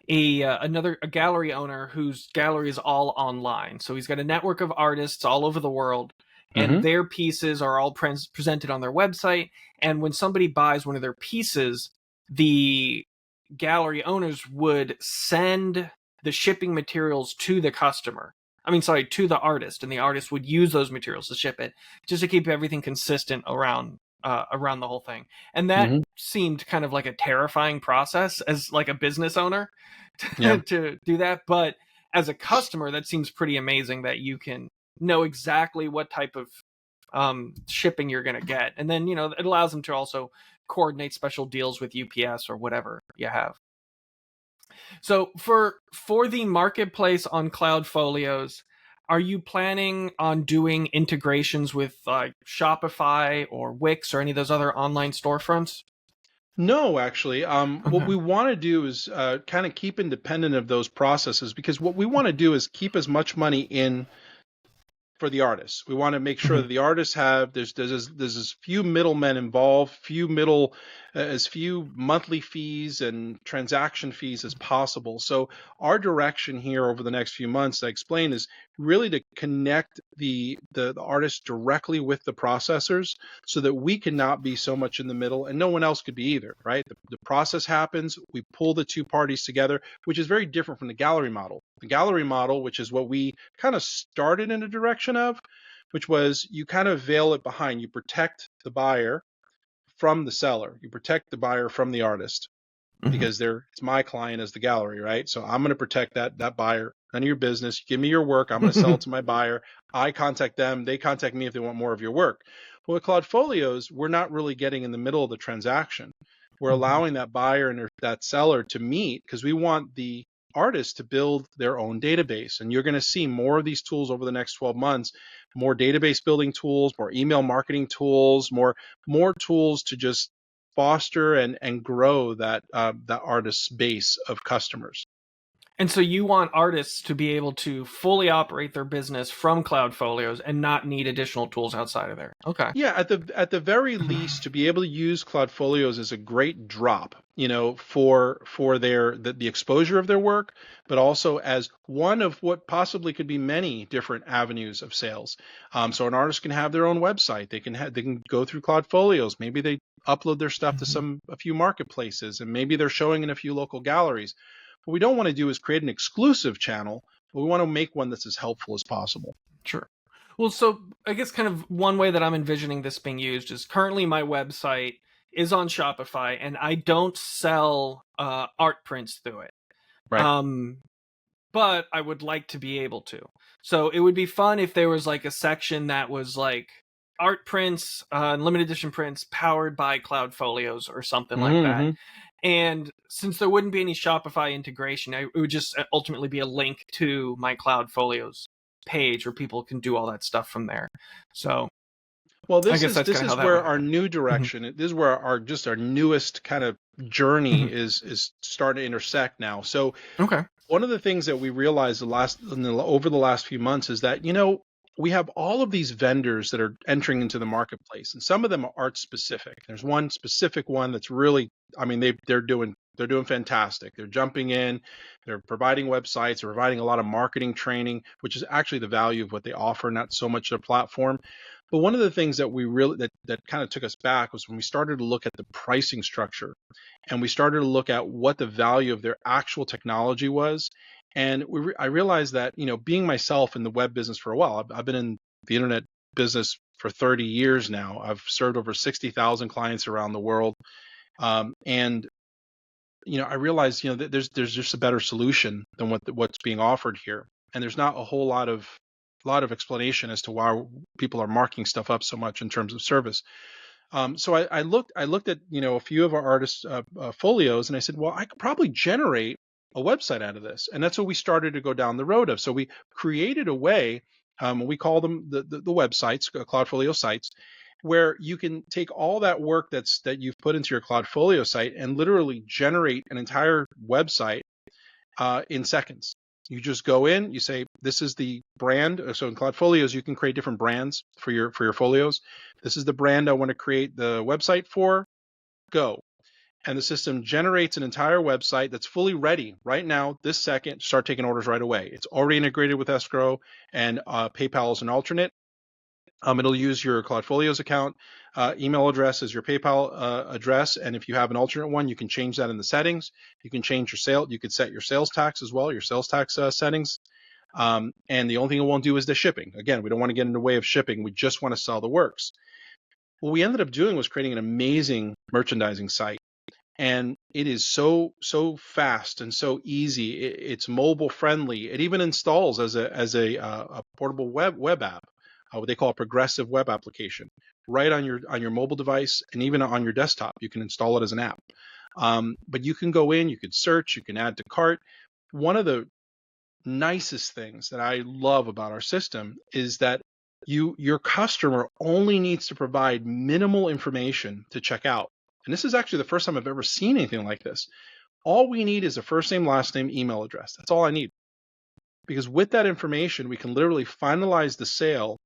a gallery owner whose gallery is all online. So he's got a network of artists all over the world, and
Mm-hmm.
their pieces are all presented on their website. And when somebody buys one of their pieces, the gallery owners would send the shipping materials to the customer. I mean, sorry, to the artist, and the artist would use those materials to ship it, just to keep everything consistent around the whole thing. And that
Mm-hmm.
seemed kind of like a terrifying process as like a business owner
Yeah.
to do that. But as a customer, that seems pretty amazing that you can know exactly what type of shipping you're going to get, and then it allows them to also coordinate special deals with UPS or whatever you have. So for the marketplace on Cloudfolios, are you planning on doing integrations with Shopify or Wix or any of those other online storefronts?
No, actually, what
Okay.
we want to do is kind of keep independent of those processes, because what we want to do is keep as much money in for the artists. We want to make sure
Mhm.
that the artists have there's as few middlemen involved, as few monthly fees and transaction fees as possible. So our direction here over the next few months, I explained, is really to connect the artists directly with the processors, so that we cannot be so much in the middle, and no one else could be either, right? The process happens, we pull the two parties together, which is very different from the gallery model. The gallery model, which is what we kind of started in a direction of, which was you kind of veil it behind. You protect the buyer from the seller. You protect the buyer from the artist,
Mhm.
because it's my client as the gallery, right? So I'm going to protect that buyer. None of your business. Give me your work. I'm going to sell it to my buyer. I contact them. They contact me if they want more of your work. Well, with Cloudfolios, we're not really getting in the middle of the transaction. We're
Mhm.
allowing that buyer and that seller to meet, because we want the artist to build their own database. And you're going to see more of these tools over the next 12 months, more database building tools, more email marketing tools, more tools to just foster and grow that artist's base of customers.
And so you want artists to be able to fully operate their business from Cloudfolios and not need additional tools outside of there. Okay.
Yeah, at the very least, to be able to use Cloudfolios is a great drop, for the exposure of their work, but also as one of what possibly could be many different avenues of sales. So an artist can have their own website. They can go through Cloudfolios. Maybe they upload their stuff to a few marketplaces, and maybe they're showing in a few local galleries. What we don't want to do is create an exclusive channel, but we want to make one that's as helpful as possible.
Sure. Well, so I guess kind of one way that I'm envisioning this being used is currently my website is on Shopify and I don't sell art prints through it.
Right.
Um, but I would like to be able to. So it would be fun if there was like a section that was like art prints, limited edition prints powered by Cloudfolios or something like that.
Mm-hmm.
And since there wouldn't be any Shopify integration, it would just ultimately be a link to my Cloudfolios page where people can do all that stuff from there. So
Well,
I
this
guess
is
that's
this
kind of how
is
that would
where our
happen.
new
Mhm.
direction. This is where our newest kind of journey
Mhm.
is starting to intersect now. So
Okay.
one of the things that we realized over the last few months is that we have all of these vendors that are entering into the marketplace, and some of them are art specific. There's one specific one that's really, I mean, they're doing fantastic. They're jumping in, they're providing websites, they're providing a lot of marketing training, which is actually the value of what they offer, not so much their platform. But one of the things that we really that kind of took us back was when we started to look at the pricing structure, and we started to look at what the value of their actual technology was. And I realized that, being myself in the web business for a while, I've been in the internet business for 30 years now. I've served over 60,000 clients around the world. And I realized, that there's just a better solution than what's being offered here. And there's not a whole lot of explanation as to why people are marking stuff up so much in terms of service. So I looked at a few of our artists' folios, and I said, well, I could probably generate a website out of this, and that's what we started to go down the road of. So we created a way, we call them the websites, Cloudfolio sites, where you can take all that work that you've put into your Cloudfolio site and literally generate an entire website in seconds. You just go in, you say, this is the brand. So in Cloudfolios, you can create different brands for your folios. This is the brand I want to create the website for. Go. And the system generates an entire website that's fully ready right now, this second, to start taking orders right away. It's already integrated with escrow, and PayPal is an alternate. It'll use your Cloudfolios account, email address as your PayPal address, and if you have an alternate one, you can change that in the settings. You can change your sale. You could set your sales tax as well, your sales tax settings. And the only thing it won't do is the shipping. Again, we don't want to get in the way of shipping. We just want to sell the works. What we ended up doing was creating an amazing merchandising site, and it is so fast and so easy. It's mobile friendly. It even installs as a portable web app, what they call a progressive web application, right on your mobile device, and even on your desktop. You can install it as an app. But you can go in, you can search, you can add to cart. One of the nicest things that I love about our system is that your customer only needs to provide minimal information to check out. And this is actually the first time I've ever seen anything like this. All we need is a first name, last name, email address. That's all I need. Because with that information, we can literally finalize the sale,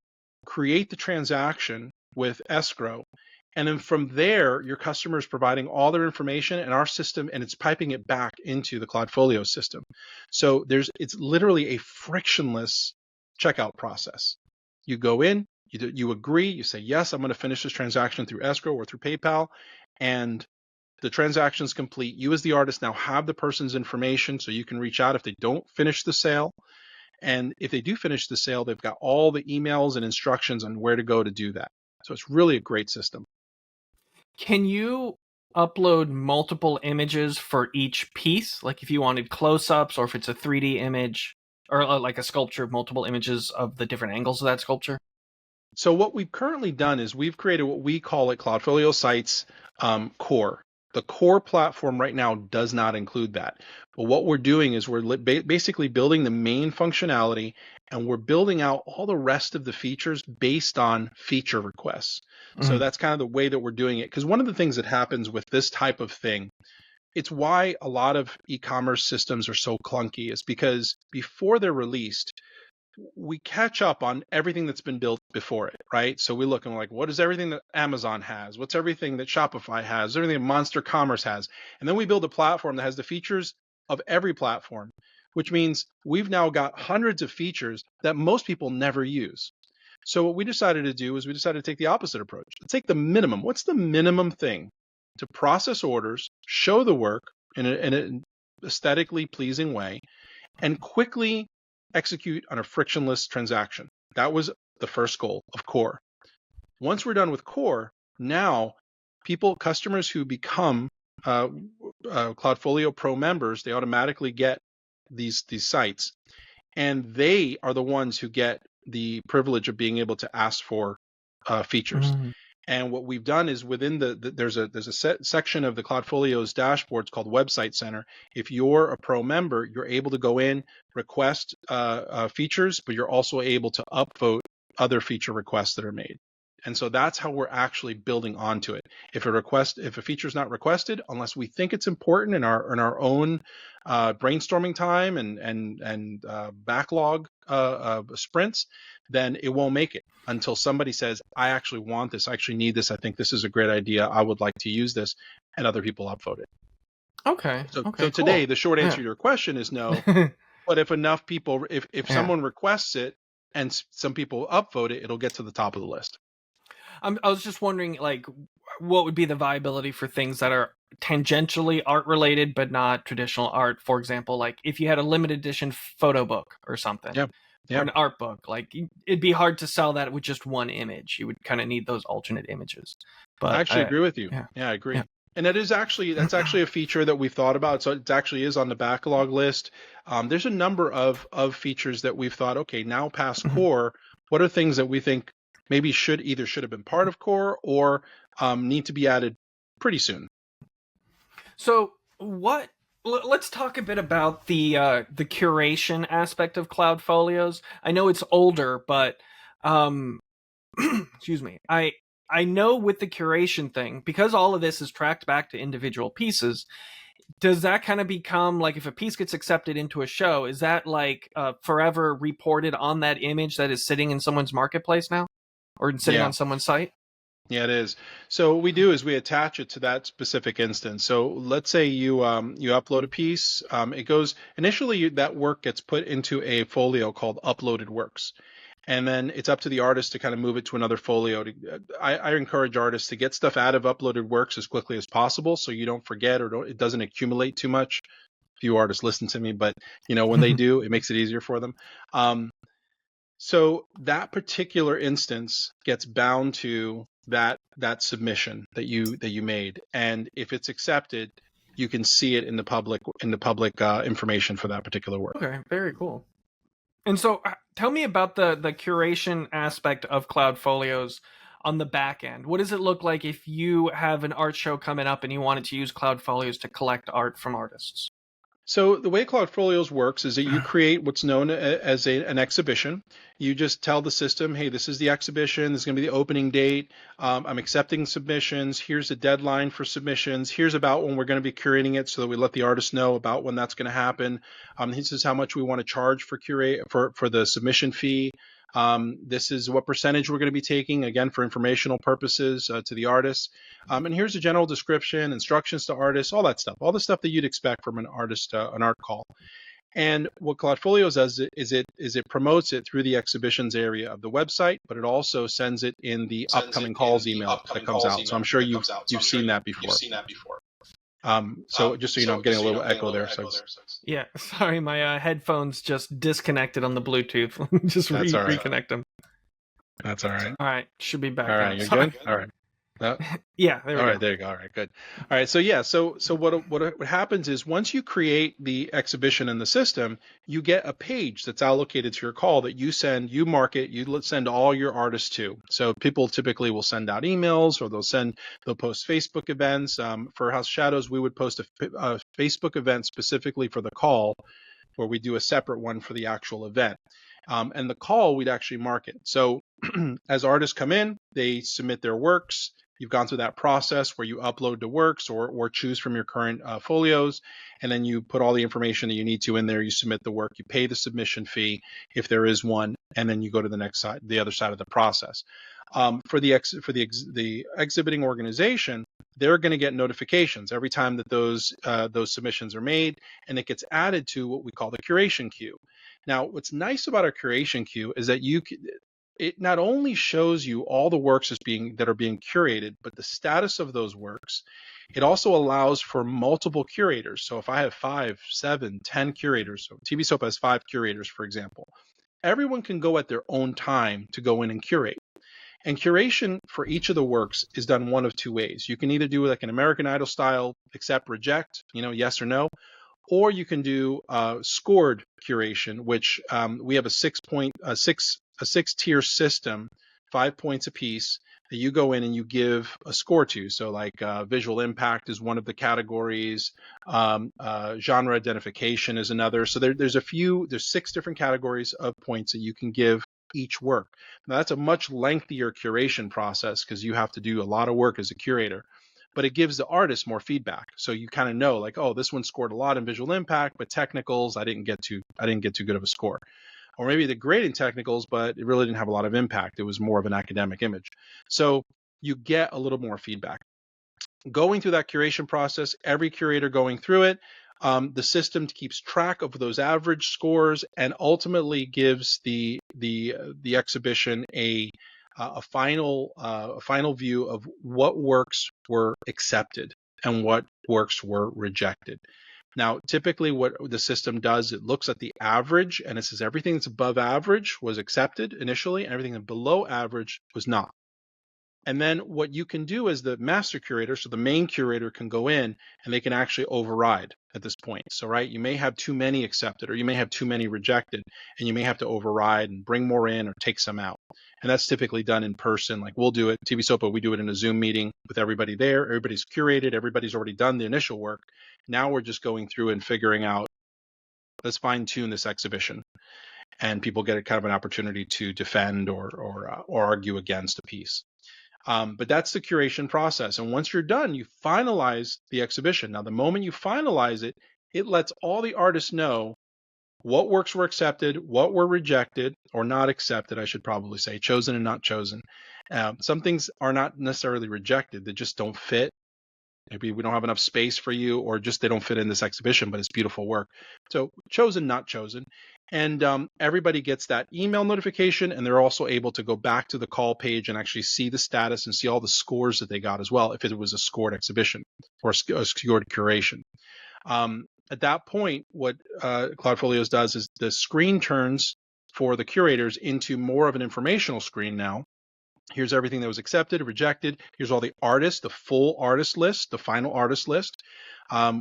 create the transaction with escrow, and then from there, your customer is providing all their information in our system, and it's piping it back into the Cloudfolio system. So it's literally a frictionless checkout process. You go in, you agree, you say, yes, I'm going to finish this transaction through escrow or through PayPal, and the transaction is complete. You as the artist now have the person's information, so you can reach out if they don't finish the sale. And if they do finish the sale, they've got all the emails and instructions on where to go to do that. So it's really a great system.
Can you upload multiple images for each piece? Like if you wanted close ups, or if it's a 3D image, or like a sculpture of multiple images of the different angles of that sculpture?
So what we've currently done is we've created what we call it Cloudfolio Sites Core. The core platform right now does not include that. But what we're doing is we're basically building the main functionality, and we're building out all the rest of the features based on feature requests. So
Mm-hmm.
that's kind of the way that we're doing it. Because one of the things that happens with this type of thing, it's why a lot of e-commerce systems are so clunky, is because before they're released, we catch up on everything that's been built before it, right? So we look and we're like, what is everything that Amazon has? What's everything that Shopify has? Everything that Monster Commerce has? And then we build a platform that has the features of every platform, which means we've now got hundreds of features that most people never use. So what we decided to do is we decided to take the opposite approach. Let's take the minimum. What's the minimum thing to process orders, show the work in an aesthetically pleasing way, and quickly execute on a frictionless transaction? That was the first goal of Core. Once we're done with Core, now customers who become Cloudfolio Pro members, they automatically get these sites, and they are the ones who get the privilege of being able to ask for features.
Mm.
And what we've done is within there's a section of the Cloudfolios dashboards called Website Center. If you're a pro member, you're able to go in, request features, but you're also able to upvote other feature requests that are made. And so that's how we're actually building onto it. If a feature is not requested, unless we think it's important in our own brainstorming time and backlog sprints, then it won't make it until somebody says, I actually want this, I actually need this, I think this is a great idea, I would like to use this, and other people upvote it.
Okay.
So
Okay.
today,
Cool.
the short answer
Yeah.
to your question is no, but if enough people, if
Yeah.
someone requests it and some people upvote it, it'll get to the top of the list.
I was just wondering, like, what would be the viability for things that are tangentially art related but not traditional art? For example, like if you had a limited edition photo book or something,
Yeah.
or
Yeah.
an art book, like it'd be hard to sell that with just one image. You would kind of need those alternate images.
I
But
actually agree with you.
yeah,
Yeah, I
yeah.
agree. And that's actually a feature that we've thought about. So it actually is on the backlog list. There's a number of features that we've thought, okay, now past
Mhm.
core, what are things that we think maybe should have been part of core or need to be added pretty soon?
So what? Let's talk a bit about the curation aspect of Cloudfolios. I know it's older, but um, excuse me. I know with the curation thing, because all of this is tracked back to individual pieces, does that kind of become like if a piece gets accepted into a show, is that like forever reported on that image that is sitting in someone's marketplace now or sitting
Yeah.
on someone's site?
Yeah, it is. So what we do is we attach it to that specific instance. So let's say you upload a piece. It goes initially that work gets put into a folio called uploaded works, and then it's up to the artist to kind of move it to another folio. I encourage artists to get stuff out of uploaded works as quickly as possible, so you don't forget or it doesn't accumulate too much. Few artists listen to me, but when they do, it makes it easier for them. So that particular instance gets bound to that submission that you made, and if it's accepted, you can see it in the public information for that particular work.
Okay, very cool. And so tell me about the curation aspect of Cloudfolios on the back end. What does it look like if you have an art show coming up and you wanted to use Cloudfolios to collect art from artists?
So the way Cloudfolios works is that you create what's known as an exhibition. You just tell the system, hey, this is the exhibition. This is going to be the opening date. I'm accepting submissions. Here's the deadline for submissions. Here's about when we're going to be curating it so that we let the artist know about when that's going to happen. This is how much we want to charge for the submission fee. This is what percentage we're going to be taking, again, for informational purposes to the artists. And here's a general description, instructions to artists, all that stuff, all the stuff that you'd expect from an artist, an art call. And what Cloudfolios does is it promotes it through the exhibitions area of the website, but it also sends it in the upcoming calls email that comes out. So I'm sure you've seen that before. So just so you know, I'm getting a little echo there. So
Yeah, sorry, my headphones just disconnected on the Bluetooth. Just
that's all right.
reconnect them.
That's all right.
All right, should be back.
All
now.
right, you're
Sorry.
good. All right.
Yeah, there we
All
go.
right, there you go. All right, good. All right, so yeah, so what happens is once you create the exhibition in the system, you get a page that's allocated to your call that you send, you mark it, you send all your artists to. So people typically will send out emails or they'll post Facebook events. For House Shadows, we would post a Facebook event specifically for the call, where we do a separate one for the actual event. And the call we'd actually market. So as artists come in, they submit their works. You've gone through that process where you upload the works or choose from your current folios, and then you put all the information that you need to in there. You submit the work, you pay the submission fee if there is one, and then you go to the next side, the other side of the process. For the exhibiting organization, they're going to get notifications every time that those submissions are made, and it gets added to what we call the curation queue. Now, what's nice about our curation queue is that it not only shows you all the works that are being curated, but the status of those works. It also allows for multiple curators. So if I have 5, 7, 10 curators, so TV Soap has 5 curators, for example, everyone can go at their own time to go in and curate. And curation for each of the works is done one of two ways. You can either do like an American Idol style, accept, reject, yes or no, or you can do scored curation, which we have a six tier system 5 points apiece that you go in and you give a score to. So, like visual impact is one of the categories, genre identification is another. So there's 6 different categories of points that you can give each work. Now that's a much lengthier curation process because you have to do a lot of work as a curator, but it gives the artist more feedback. So you kind of know, like, oh, this one scored a lot in visual impact, but technicals I didn't get too good of a score. Or maybe the great in technicals, but it really didn't have a lot of impact. It was more of an academic image. So you get a little more feedback. Going through that curation process, every curator going through it, the system keeps track of those average scores and ultimately gives the exhibition a final view of what works were accepted and what works were rejected. Now, typically what the system does, it looks at the average and it says everything that's above average was accepted initially, and everything below average was not. And then what you can do as the master curator, so the main curator can go in and they can actually override at this point. So, right, you may have too many accepted or you may have too many rejected, and you may have to override and bring more in or take some out. And that's typically done in person. Like we'll do it, TV SOPA, we do it in a Zoom meeting with everybody there. Everybody's curated, everybody's already done the initial work. Now we're just going through and figuring out, let's fine tune this exhibition. And people get a kind of an opportunity to defend or argue against a piece. But that's the curation process. And once you're done, you finalize the exhibition. Now, the moment you finalize it, it lets all the artists know what works were accepted, what were rejected, or not accepted, I should probably say, chosen and not chosen. Some things are not necessarily rejected, they just don't fit. Maybe we don't have enough space for you, or just they don't fit in this exhibition, but it's beautiful work. So chosen, not chosen. And everybody gets that email notification, and they're also able to go back to the call page and actually see the status and see all the scores that they got as well, if it was a scored exhibition or a scored curation. At that point, what Cloudfolios does is the screen turns for the curators into more of an informational screen now. Here's everything that was accepted, rejected. Here's all the artists, the full artist list, the final artist list.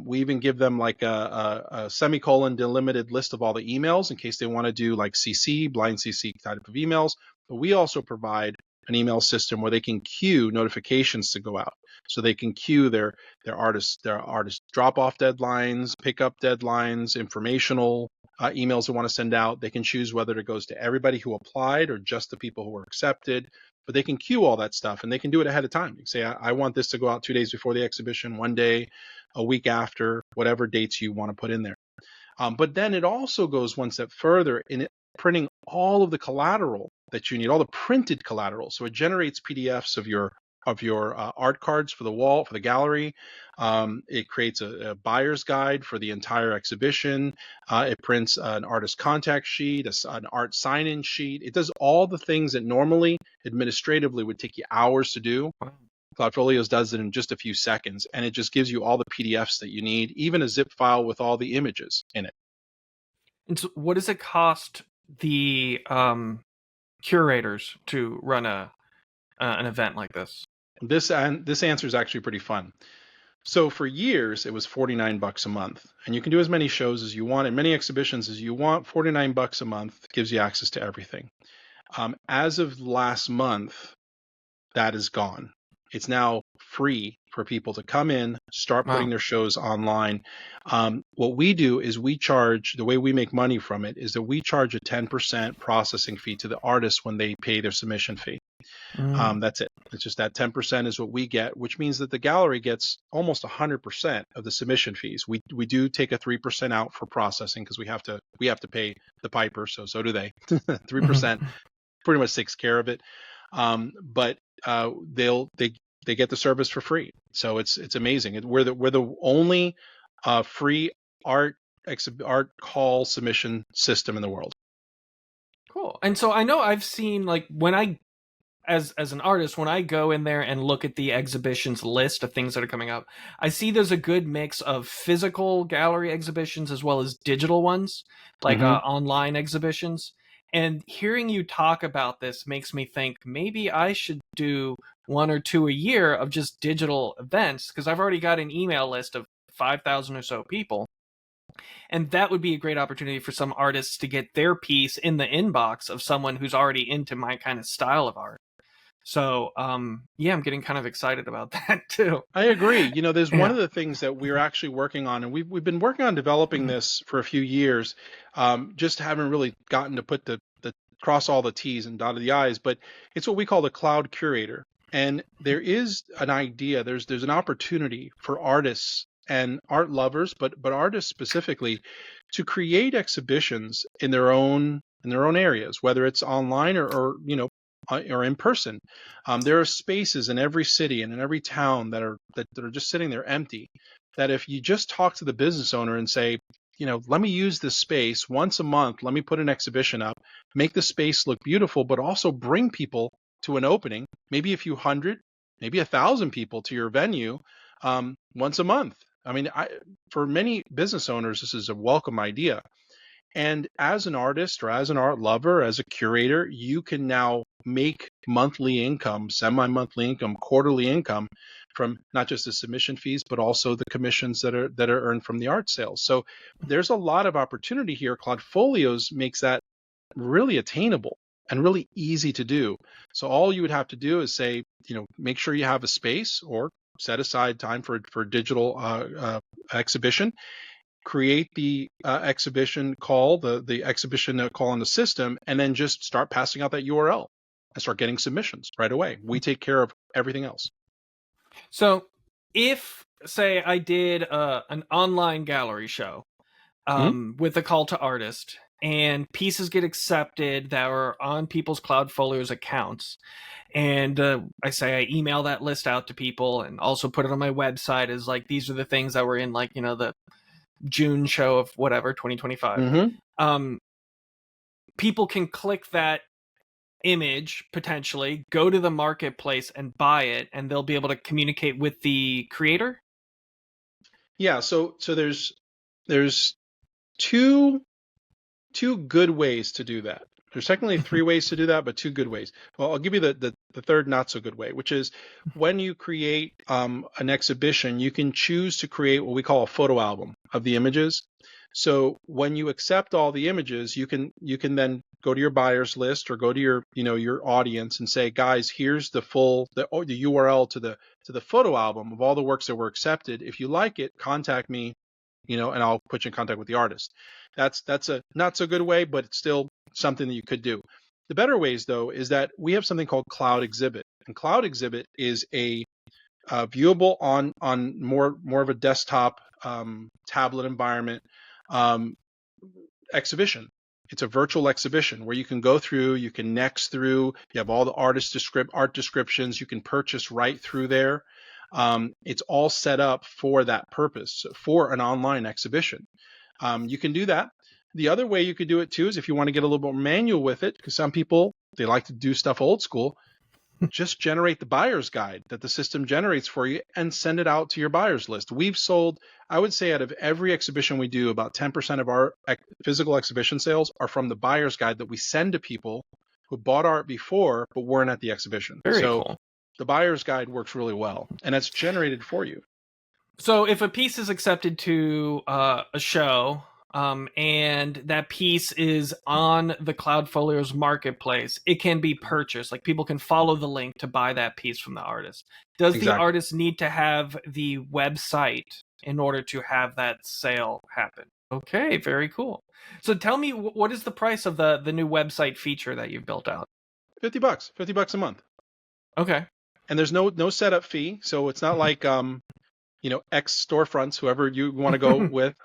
We even give them like a semicolon delimited list of all the emails in case they want to do like CC, blind CC type of emails. But we also provide an email system where they can queue notifications to go out. So they can queue their artist drop-off deadlines, pickup deadlines, informational emails they want to send out. They can choose whether it goes to everybody who applied or just the people who were accepted. But they can queue all that stuff, and they can do it ahead of time. You can say, I want this to go out 2 days before the exhibition, 1 day, a week after, whatever dates you want to put in there. But then it also goes one step further in printing all of the collateral that you need, all the printed collateral. So it generates PDFs of your art cards for the wall, for the gallery. It creates a buyer's guide for the entire exhibition. It prints an artist contact sheet, an art sign-in sheet. It does all the things that normally administratively would take you hours to do. Cloudfolios does it in just a few seconds, and it just gives you all the PDFs that you need, even a zip file with all the images in it.
And so what does it cost the curators to run an event like this?
This answer is actually pretty fun. So for years, it was $49 a month, and you can do as many shows as you want and many exhibitions as you want. $49 a month gives you access to everything. As of last month, that is gone. It's now free for people to come in, start putting their shows online. What we do is we charge, the way we make money from it is that we charge a 10% processing fee to the artist when they pay their submission fee. That's it. It's just that 10% is what we get, which means that the gallery gets almost 100% of the submission fees. We do take a 3% out for processing because we have to pay the piper, so do they. 3% pretty much takes care of it. But they get the service for free, so it's amazing. We're the only free art call submission system in the world.
Cool. And so I know I've seen, like, when I as an artist, when I go in there and look at the exhibitions list of things that are coming up, I see there's a good mix of physical gallery exhibitions as well as digital ones, like online exhibitions. And hearing you talk about this makes me think maybe I should do 1 or 2 a year of just digital events, because I've already got an email list of 5,000 or so people. And that would be a great opportunity for some artists to get their piece in the inbox of someone who's already into my kind of style of art. So yeah, I'm getting kind of excited about that too.
I agree. There's one
Yeah.
of the things that we're actually working on, and we've been working on developing
Mhm.
this for a few years. Just haven't really gotten to put the cross all the T's and dotted the I's, but it's what we call the cloud curator. And there is an idea, there's an opportunity for artists and art lovers, but artists specifically, to create exhibitions in their own areas, whether it's online or in person. There are spaces in every city and in every town that are just sitting there empty. That if you just talk to the business owner and say, let me use this space once a month, let me put an exhibition up, make the space look beautiful, but also bring people to an opening, maybe a few hundred, maybe 1,000 people to your venue once a month. I mean, for many business owners, this is a welcome idea. And as an artist or as an art lover, as a curator, you can now make monthly income, semi-monthly income, quarterly income from not just the submission fees, but also the commissions that are earned from the art sales. So there's a lot of opportunity here. Cloudfolios makes that really attainable and really easy to do. So all you would have to do is say, make sure you have a space or set aside time for digital exhibition, create the exhibition call, the exhibition call on the system, and then just start passing out that URL and start getting submissions right away. We take care of everything else.
So if, say, I did an online gallery show
Hmm.
with a call to artist, and pieces get accepted that are on people's Cloudfolios accounts, and I email that list out to people, and also put it on my website as like, these are the things that were in, like, the June show of whatever 2025.
Hmm.
um People can click that image, potentially go to the marketplace and buy it, and they'll be able to communicate with the creator.
Yeah. So there's two good ways to do that. There's technically three ways to do that, but two good ways. Well, I'll give you the third not so good way, which is when you create an exhibition, you can choose to create what we call a photo album of the images. So when you accept all the images, you can then go to your buyers list or go to your audience and say, guys, here's the URL to the photo album of all the works that were accepted. If you like it, contact me, and I'll put you in contact with the artist. That's a not so good way, but it's still something that you could do. The better ways, though, is that we have something called Cloud Exhibit, and Cloud Exhibit is a viewable on more of a desktop tablet environment um, exhibition. It's a virtual exhibition where you can go through, you can next through, you have all the art descriptions, you can purchase right through there. It's all set up for that purpose, for an online exhibition. You can do that. The other way you could do it too is if you want to get a little more manual with it, because some people, they like to do stuff old school, just generate the buyer's guide that the system generates for you and send it out to your buyer's list. We've sold, I would say, out of every exhibition we do, about 10% of our physical exhibition sales are from the buyer's guide that we send to people who bought art before but weren't at the exhibition.
Very
So
cool.
the buyer's guide works really well, and it's generated for you.
So if a piece is accepted to a show, and that piece is on the Cloudfolios marketplace, it can be purchased. Like, people can follow the link to buy that piece from the artist. Does the
Exactly.
artist need to have the website in order to have that sale happen? Okay, very cool. So tell me, what is the price of the new website feature that you've built out?
$50, $50 a month.
Okay.
And there's no setup fee, so it's not like X storefronts, whoever you want to go with,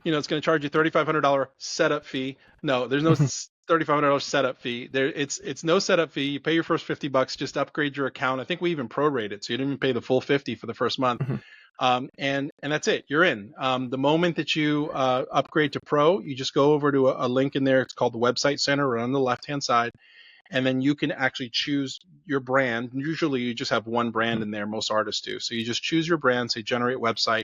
it's going to charge you $3,500 setup fee. No, there's no $3,500 setup fee. It's no setup fee. You pay your first $50, just upgrade your account. I think we even prorate it, so you don't even pay the full 50 for the first month. And that's it. You're in. The moment that you upgrade to Pro, you just go over to a link in there. It's called the Website Center, right on the left-hand side. And then you can actually choose your brand. Usually you just have one brand in there, most artists do. So you just choose your brand, say generate website.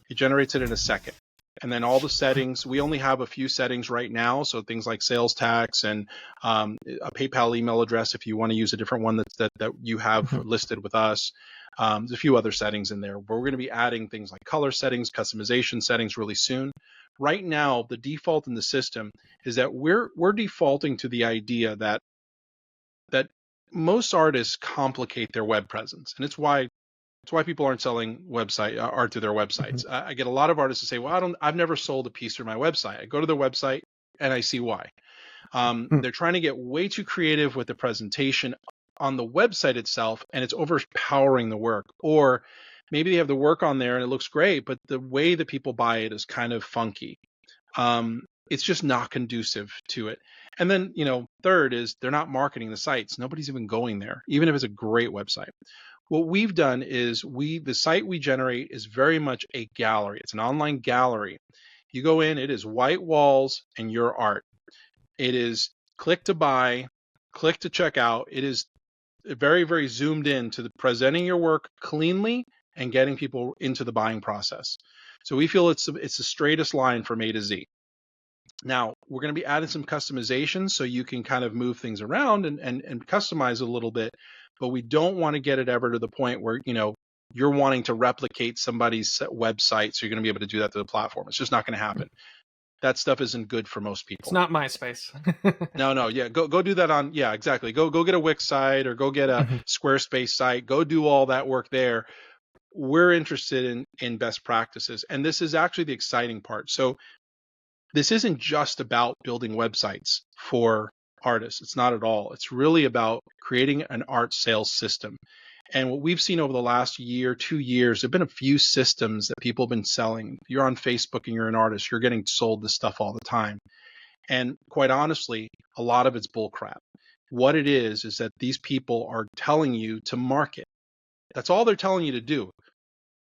It generates it in a second. And then all the settings, we only have a few settings right now. So things like sales tax and a PayPal email address if you want to use a different one that you have listed with us. There's a few other settings in there, but we're going to be adding things like color settings, customization settings really soon. Right now, the default in the system is that we're defaulting to the idea that most artists complicate their web presence, and it's why people aren't selling website art to their websites.
Mhm.
I get a lot of artists to say, "Well, I've never sold a piece through my website." I go to their website and I see why. They're trying to get way too creative with the presentation on the website itself, and it's overpowering the work. Or maybe they have the work on there and it looks great, but the way that people buy it is kind of funky. It's just not conducive to it. And then, third is they're not marketing the sites. Nobody's even going there, even if it's a great website. What we've done is the site we generate is very much a gallery. It's an online gallery. You go in, it is white walls and your art. It is click to buy, click to check out. It is very, very zoomed in to the presenting your work cleanly and getting people into the buying process. So we feel it's the straightest line from A to Z. Now, we're going to be adding some customization so you can kind of move things around and customize a little bit, but we don't want to get it ever to the point where, you're wanting to replicate somebody's website, so you're going to be able to do that to the platform. It's just not going to happen. That stuff isn't good for most
It's
people.
not MySpace.
No, yeah, go do that on, yeah, exactly. Go get a Wix site or go get a
Mhm.
Squarespace site. Go do all that work there. We're interested in best practices, and this is actually the exciting part. So this isn't just about building websites for artists. It's not at all. It's really about creating an art sales system. And what we've seen over the last year, 2 years, there have been a few systems that people have been selling. If you're on Facebook and you're an artist, you're getting sold this stuff all the time. And quite honestly, a lot of it's bullcrap. What it is that these people are telling you to market. That's all they're telling you to do.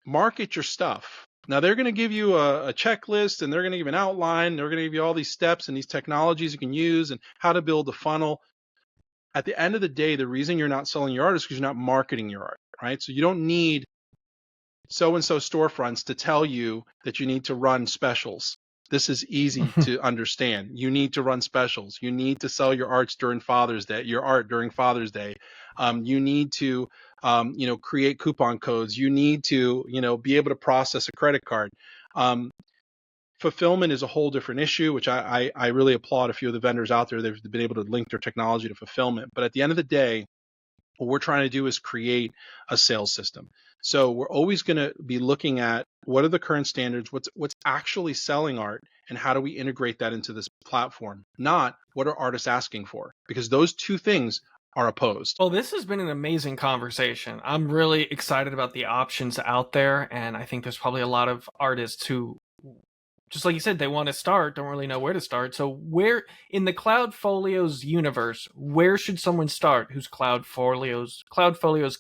Market your stuff. Now they're going to give you a checklist, and they're going to give an outline. They're going to give you all these steps and these technologies you can use and how to build a funnel. At the end of the day, the reason you're not selling your art is because you're not marketing your art, right? So you don't need so-and-so storefronts to tell you that you need to run specials. This is easy to understand. You need to run specials. You need to sell your art during Father's Day. You need to, create coupon codes. You need to, be able to process a credit card. Fulfillment is a whole different issue, which I really applaud a few of the vendors out there. They've been able to link their technology to fulfillment. But at the end of the day, what we're trying to do is create a sales system. So we're always going to be looking at what are the current standards, what's actually selling art, and how do we integrate that into this platform, not what are artists asking for, because those two things are opposed.
Well, this has been an amazing conversation. I'm really excited about the options out there, and I think there's probably a lot of artists who, just like you said, they want to start, don't really know where to start. So, where in the Cloudfolios universe, where should someone start who's Cloudfolios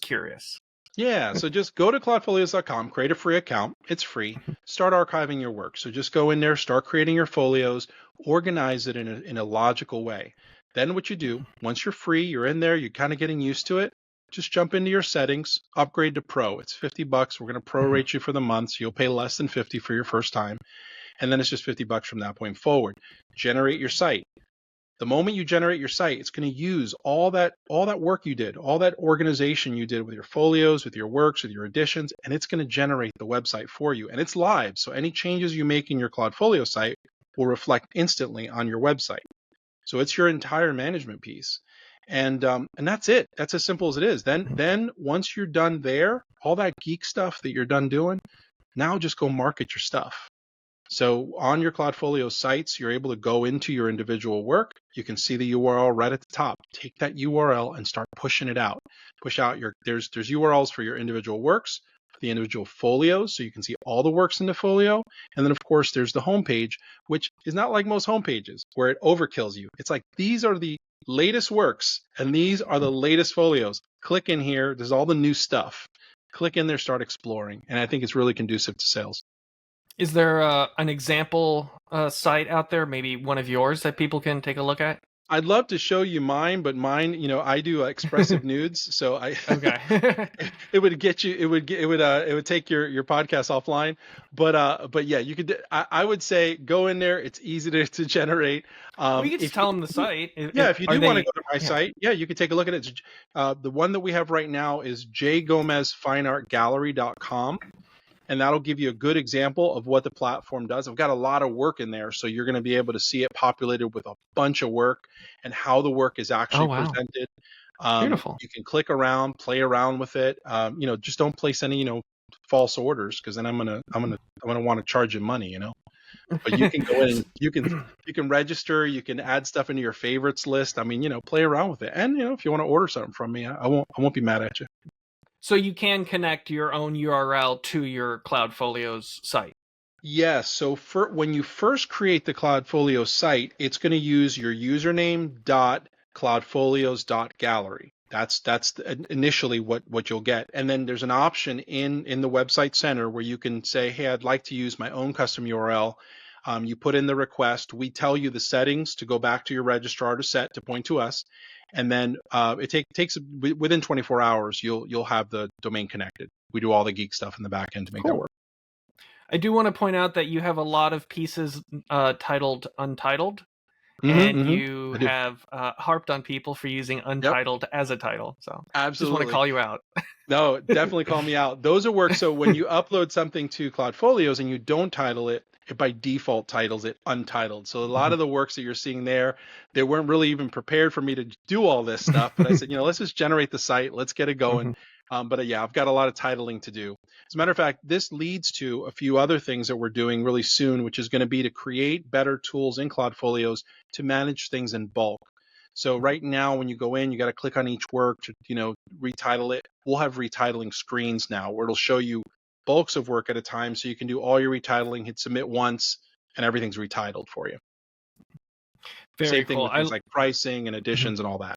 curious?
Yeah, so just go to cloudfolios.com, create a free account. It's free. Start archiving your work. So just go in there, start creating your folios, organize it in a logical way. Then what you do, once you're free, you're in there, you're kind of getting used to it, just jump into your settings, upgrade to Pro. It's $50. We're going to prorate you for the month, so you'll pay less than 50 for your first time. And then it's just $50 from that point forward. Generate your site. The moment you generate your site, it's going to use all that work you did, all that organization you did with your folios, with your works, with your editions, and it's going to generate the website for you. And it's live, so any changes you make in your Cloudfolio site will reflect instantly on your website. So it's your entire management piece, and that's it. That's as simple as it is. Then once you're done there, all that geek stuff that you're done doing, now just go market your stuff. So on your Cloudfolio sites, you're able to go into your individual work. You can see the URL right at the top. Take that URL and start pushing it out. Push out there's URLs for your individual works, for the individual folios, so you can see all the works in the folio. And then of course there's the homepage, which is not like most homepages where it overkills you. It's like these are the latest works and these are the latest folios. Click in here. There's all the new stuff. Click in there, start exploring. And I think it's really conducive to sales.
Is there an example site out there, maybe one of yours that people can take a look at?
I'd love to show you mine, but mine, I do expressive nudes, so
Okay.
it would get you, it would take your podcast offline. But yeah, you could. I would say go in there. It's easy to generate.
We could just tell them the site.
Yeah, if you
Are
do want to
they?
go to my
Yeah.
site, yeah, you can take a look at it. The one that we have right now is jgomezfineartgallery.com. And that'll give you a good example of what the platform does. I've got a lot of work in there, so you're going to be able to see it populated with a bunch of work and how the work is
Oh
actually
wow.
presented.
Beautiful.
You can click around, play around with it. Just don't place any, false orders, because then I'm gonna want to charge you money. But you can go in and you can register, you can add stuff into your favorites list. I mean, play around with it. And if you want to order something from me, I won't be mad at you.
So you can connect your own URL to your Cloudfolios site.
Yes. So when you first create the Cloudfolio site, it's going to use your username dot cloudfolios dot gallery. That's initially what you'll get. And then there's an option in the website center where you can say, hey, I'd like to use my own custom URL. You put in the request. We tell you the settings to go back to your registrar to set to point to us. And then it takes within 24 hours, you'll have the domain connected. We do all the geek stuff in the back end to make that work.
I do want to point out that you have a lot of pieces titled Untitled,
Mm-hmm,
and
mm-hmm.
you have harped on people for using Untitled as a title. So just want to call you out.
No, definitely call me out. Those will work. So when you upload something to Cloudfolios and you don't title it, it by default titles it Untitled. So a lot of the works that you're seeing there, they weren't really even prepared for me to do all this stuff. But I said, let's just generate the site. Let's get it going. But yeah, I've got a lot of titling to do. As a matter of fact, this leads to a few other things that we're doing really soon, which is going to be to create better tools in Cloudfolios to manage things in bulk. So right now, when you go in, you got to click on each work to, retitle it. We'll have retitling screens now where it'll show you bulks of work at a time. So you can do all your retitling, hit submit once, and everything's retitled for you.
Very
Same thing
cool.
with things like pricing and additions and all that.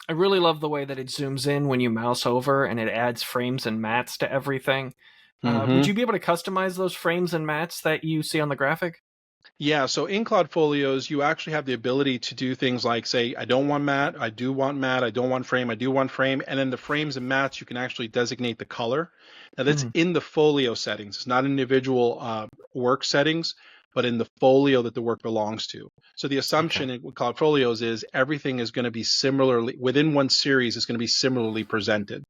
I really love the way that it zooms in when you mouse over and it adds frames and mats to everything. Would you be able to customize those frames and mats that you see on the graphic?
Yeah, so in Cloudfolios, you actually have the ability to do things like say, I don't want mat, I do want mat, I don't want frame, I do want frame. And then the frames and mats, you can actually designate the color. Now that's in the folio settings. It's not individual work settings, but in the folio that the work belongs to. So the assumption with Cloudfolios is everything is going to be similarly, within one series, is going to be similarly presented.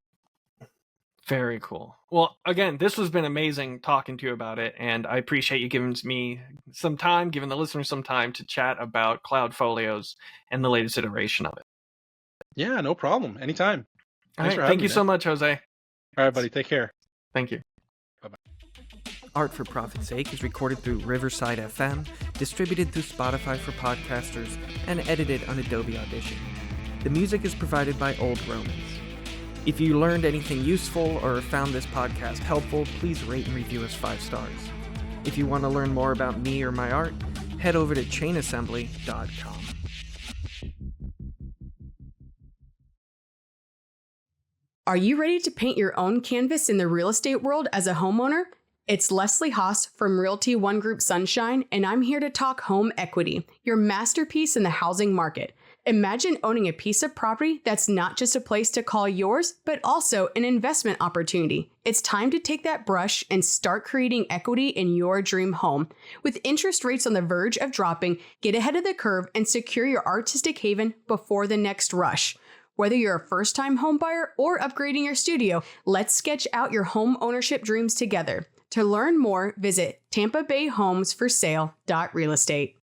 Very cool. Well, again, this has been amazing talking to you about it, and I appreciate you giving me some time, giving the listeners some time to chat about Cloudfolios and the latest iteration of it.
Yeah, no problem. Anytime.
Thanks for having me. Thank you so much, Jose.
All right, buddy. Take care.
Thank you.
Bye-bye.
Art for Profit's Sake is recorded through Riverside FM, distributed through Spotify for podcasters, and edited on Adobe Audition. The music is provided by Old Romans. If you learned anything useful or found this podcast helpful, please rate and review us 5 stars. If you want to learn more about me or my art, head over to chainassembly.com.
Are you ready to paint your own canvas in the real estate world as a homeowner? It's Leslie Haas from Realty One Group Sunshine, and I'm here to talk home equity, your masterpiece in the housing market. Imagine owning a piece of property that's not just a place to call yours, but also an investment opportunity. It's time to take that brush and start creating equity in your dream home. With interest rates on the verge of dropping, get ahead of the curve and secure your artistic haven before the next rush. Whether you're a first-time home buyer or upgrading your studio, let's sketch out your home ownership dreams together. To learn more, visit tampabayhomesforsale.realestate.